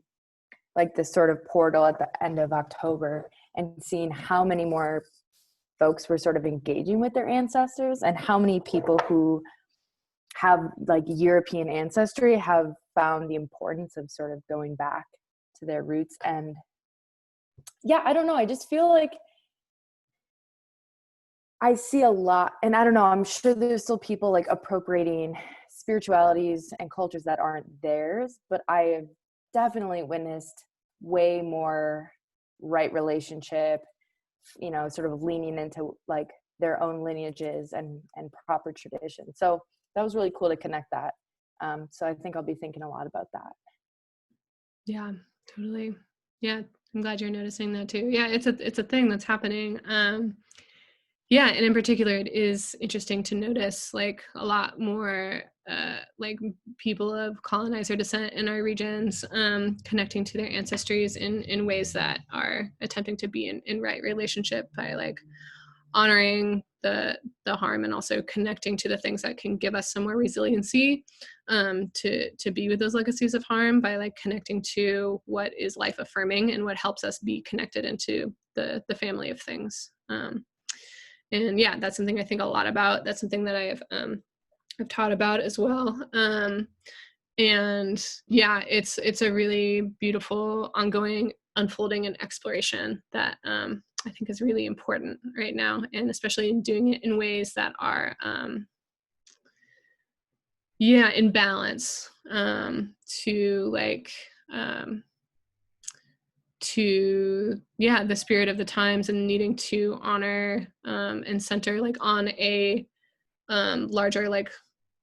like this sort of portal at the end of October, and seeing how many more folks were sort of engaging with their ancestors, and how many people who have like European ancestry have found the importance of sort of going back to their roots. And yeah, I don't know, I just feel like I see a lot, and I don't know, I'm sure there's still people like appropriating spiritualities and cultures that aren't theirs, but I have definitely witnessed way more right relationship, you know, sort of leaning into like their own lineages and proper tradition. So that was really cool to connect that. So I think I'll be thinking a lot about that. Yeah, totally. Yeah, I'm glad you're noticing that too. Yeah, it's a thing that's happening. Yeah, and in particular, it is interesting to notice like a lot more like people of colonizer descent in our regions connecting to their ancestries in ways that are attempting to be in right relationship by like honoring the harm and also connecting to the things that can give us some more resiliency to be with those legacies of harm by like connecting to what is life affirming and what helps us be connected into the family of things. And yeah, that's something I think a lot about. That's something that I've taught about as well. And yeah, it's a really beautiful ongoing unfolding and exploration that I think is really important right now, and especially in doing it in ways that are yeah, in balance to like to yeah, the spirit of the times, and needing to honor and center like on a larger like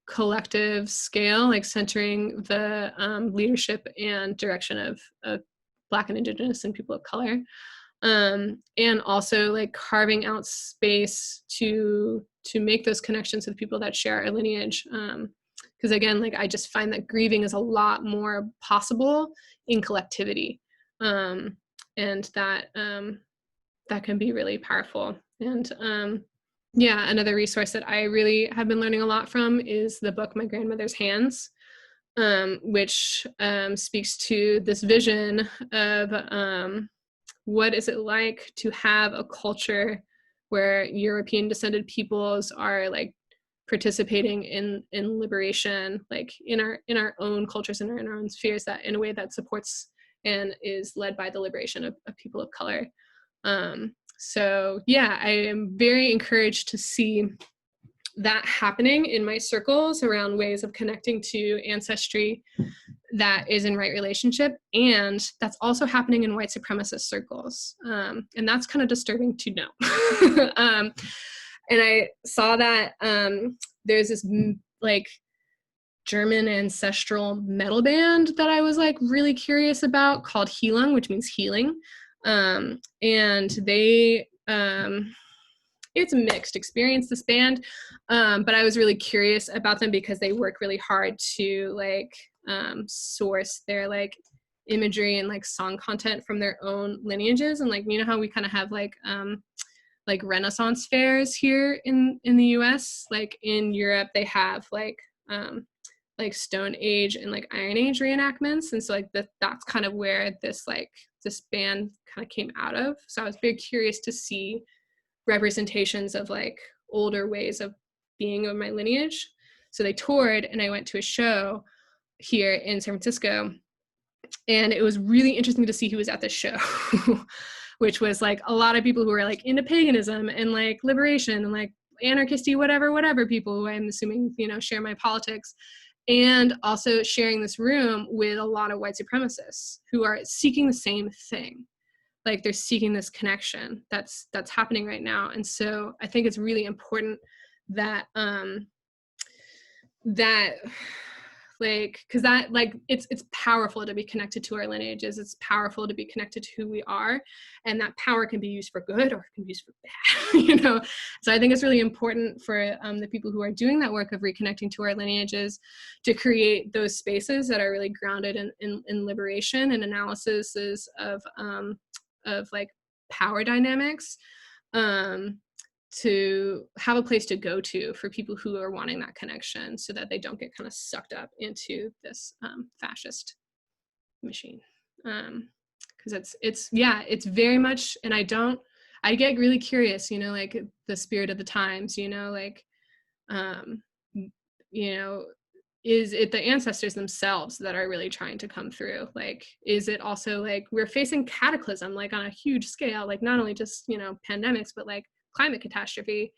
collective scale, like centering the leadership and direction of Black and Indigenous and people of color, and also like carving out space to make those connections with people that share our lineage, because again, like I just find that grieving is a lot more possible in collectivity, and that that can be really powerful. And yeah, another resource that I really have been learning a lot from is the book My Grandmother's Hands, which speaks to this vision of what is it like to have a culture where European descended peoples are like participating in liberation, like in our own cultures and in our own spheres, that in a way that supports and is led by the liberation of people of color. So yeah, I am very encouraged to see that happening in my circles around ways of connecting to ancestry that is in right relationship, and that's also happening in white supremacist circles, and that's kind of disturbing to know. And I saw that there's this like German ancestral metal band that I was like really curious about called Healing, which means healing, and they it's a mixed experience, this band, but I was really curious about them because they work really hard to like source their like imagery and like song content from their own lineages. And like, you know how we kind of have like Renaissance fairs here in the US, like in Europe they have like Stone Age and like Iron Age reenactments, and so like that's kind of where this band kind of came out of. So I was very curious to see representations of like older ways of being of my lineage. So they toured and I went to a show here in San Francisco, and it was really interesting to see who was at this show, which was like a lot of people who were like into paganism and like liberation and like anarchisty, whatever people who I'm assuming, you know, share my politics, and also sharing this room with a lot of white supremacists who are seeking the same thing. Like they're seeking this connection that's happening right now. And so I think it's really important that because that like it's powerful to be connected to our lineages. It's powerful to be connected to who we are, and that power can be used for good or it can be used for bad. You know, so I think it's really important for the people who are doing that work of reconnecting to our lineages to create those spaces that are really grounded in liberation and analysis of like power dynamics, to have a place to go to for people who are wanting that connection, so that they don't get kind of sucked up into this fascist machine. Because it's very much, and I get really curious, you know, like the spirit of the times, you know, like you know, is it the ancestors themselves that are really trying to come through? Like, is it also like we're facing cataclysm, like on a huge scale, like not only just, you know, pandemics, but like climate catastrophe?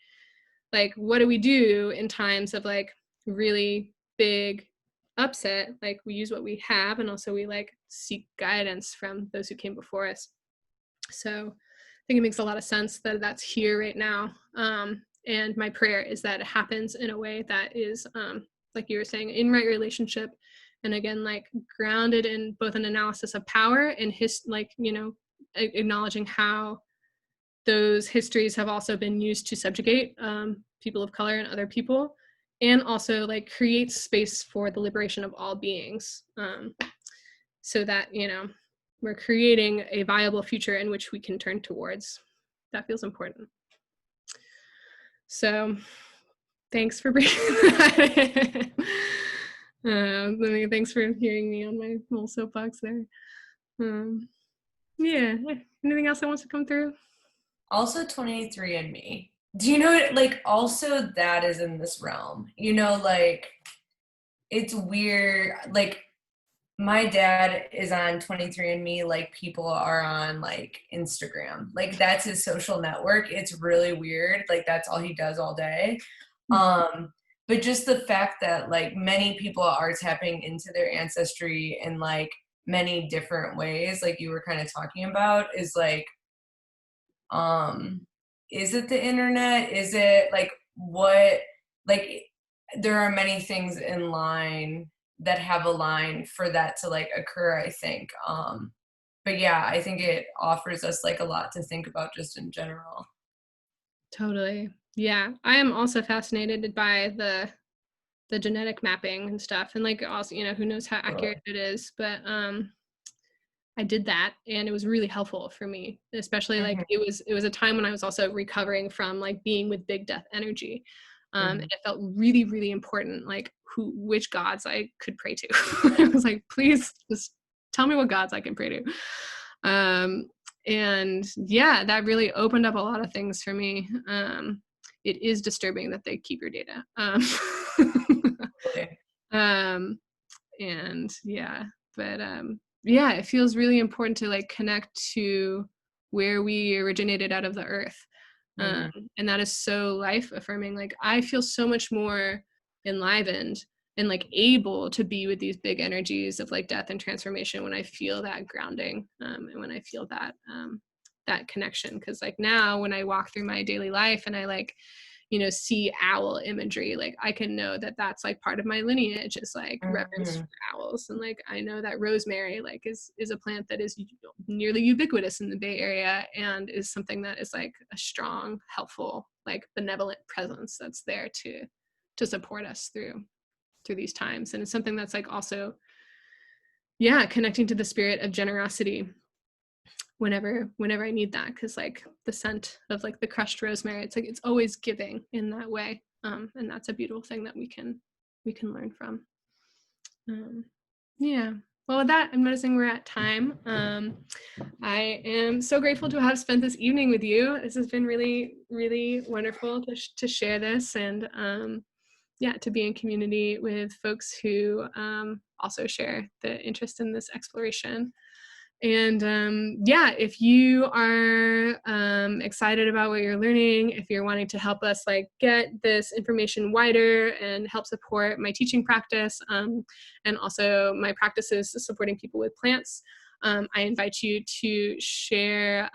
Like, what do we do in times of like really big upset? Like, we use what we have, and also we like seek guidance from those who came before us. So I think it makes a lot of sense that that's here right now. And my prayer is that it happens in a way that is, like you were saying, in right relationship, and again, like grounded in both an analysis of power and like, you know, acknowledging how those histories have also been used to subjugate people of color and other people, and also like create space for the liberation of all beings, so that, you know, we're creating a viable future in which we can turn towards. That feels important. So thanks for bringing that in. Thanks for hearing me on my little soapbox there. Yeah, anything else that wants to come through? Also 23andMe. Do you know, like, also that is in this realm, you know, like, it's weird, like, my dad is on 23andMe, like people are on like Instagram, like that's his social network. It's really weird, like that's all he does all day. But just the fact that like many people are tapping into their ancestry in like many different ways, like you were kind of talking about, is like, is it the internet? Is it like what, like there are many things in line that have a line for that to like occur, I think. But yeah, I think it offers us like a lot to think about just in general. Totally. Yeah, I am also fascinated by the genetic mapping and stuff, and like also, you know, who knows how accurate it is, but I did that and it was really helpful for me, especially like it was a time when I was also recovering from like being with big death energy. And it felt really, really important, like which gods I could pray to. I was like, please just tell me what gods I can pray to. And yeah, that really opened up a lot of things for me. It is disturbing that they keep your data. And yeah, but yeah, it feels really important to like connect to where we originated out of the earth. And that is so life affirming. Like I feel so much more enlivened and like able to be with these big energies of like death and transformation when I feel that grounding, and when I feel that that connection. Because like now when I walk through my daily life and I like, you know, see owl imagery, like I can know that that's like part of my lineage is like reverence for owls. And like I know that rosemary like is a plant that is nearly ubiquitous in the Bay Area and is something that is like a strong, helpful, like benevolent presence that's there to support us through these times. And it's something that's like also, yeah, connecting to the spirit of generosity whenever I need that, because like the scent of like the crushed rosemary, it's like it's always giving in that way, and that's a beautiful thing that we can learn from. Yeah, well with that, I'm noticing we're at time. I am so grateful to have spent this evening with you. This has been really, really wonderful to share this, and yeah, to be in community with folks who also share the interest in this exploration. And yeah, if you are excited about what you're learning, if you're wanting to help us like get this information wider and help support my teaching practice, and also my practices supporting people with plants, I invite you to share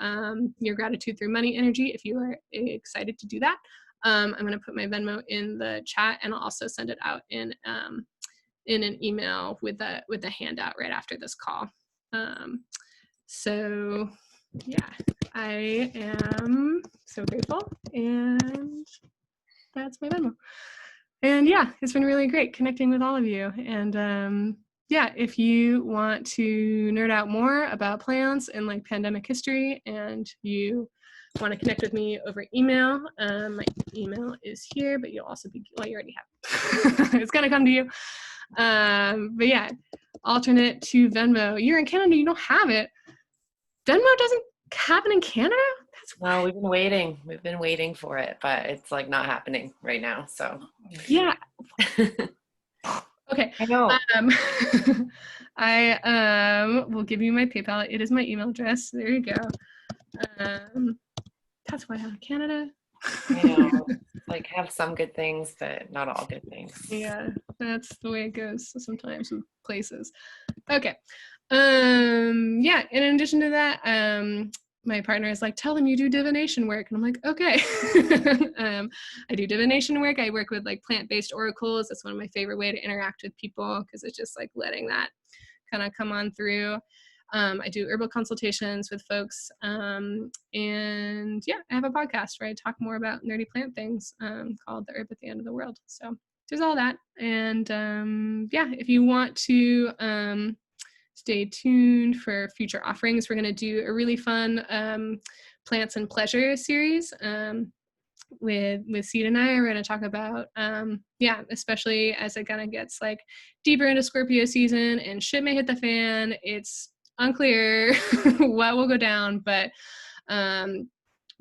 your gratitude through money energy if you are excited to do that. I'm going to put my Venmo in the chat, and I'll also send it out in an email with a handout right after this call. So yeah, I am so grateful, and that's my Venmo. And yeah, it's been really great connecting with all of you. And yeah, if you want to nerd out more about plants and like pandemic history, and you want to connect with me over email, my email is here, but you'll also be, well, you already have it. It's gonna come to you. But yeah, alternate to Venmo. You're in Canada, you don't have it. Venmo doesn't happen in Canada? No, we've been waiting for it, but it's like not happening right now, so yeah. Okay, I know. I will give you my PayPal. It is my email address. There you go. That's why I have Canada. I know, like have some good things, but not all good things. Yeah, that's the way it goes sometimes with places. Okay. Yeah, and in addition to that, my partner is like, tell them you do divination work. And I'm like, okay. I do divination work. I work with like plant-based oracles. That's one of my favorite way to interact with people, because it's just like letting that kind of come on through. I do herbal consultations with folks. And yeah, I have a podcast where I talk more about nerdy plant things, called The Herb at the End of the World. So there's all that. And yeah, if you want to stay tuned for future offerings, we're going to do a really fun plants and pleasure series with Seed and I. We're going to talk about, yeah, especially as it kind of gets like deeper into Scorpio season and shit may hit the fan. It's unclear what will go down, but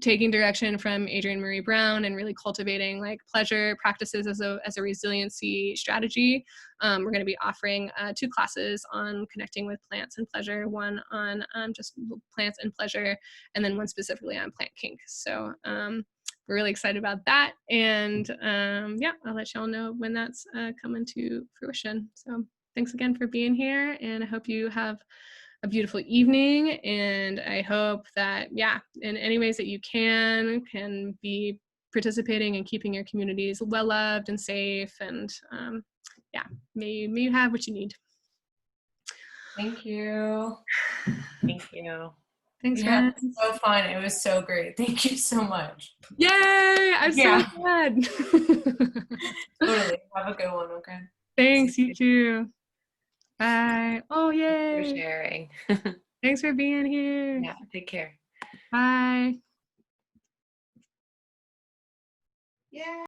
taking direction from Adrienne Marie Brown and really cultivating like pleasure practices as a resiliency strategy. We're going to be offering 2 classes on connecting with plants and pleasure, one on just plants and pleasure, and then one specifically on plant kink. So we're really excited about that. And yeah, I'll let y'all know when that's coming to fruition. So thanks again for being here, and I hope you have a beautiful evening, and I hope that, yeah, in any ways that you can be participating and keeping your communities well loved and safe, and yeah, may you have what you need. Thank you. Thank you. Thanks, Yeah, friends. so fun. It was so great. Thank you so much. Yay! I'm so glad. Totally. Have a good one, okay? Thanks, you too. Bye. Oh, yay. Thanks for sharing. Thanks for being here. Yeah, take care. Bye. Yeah.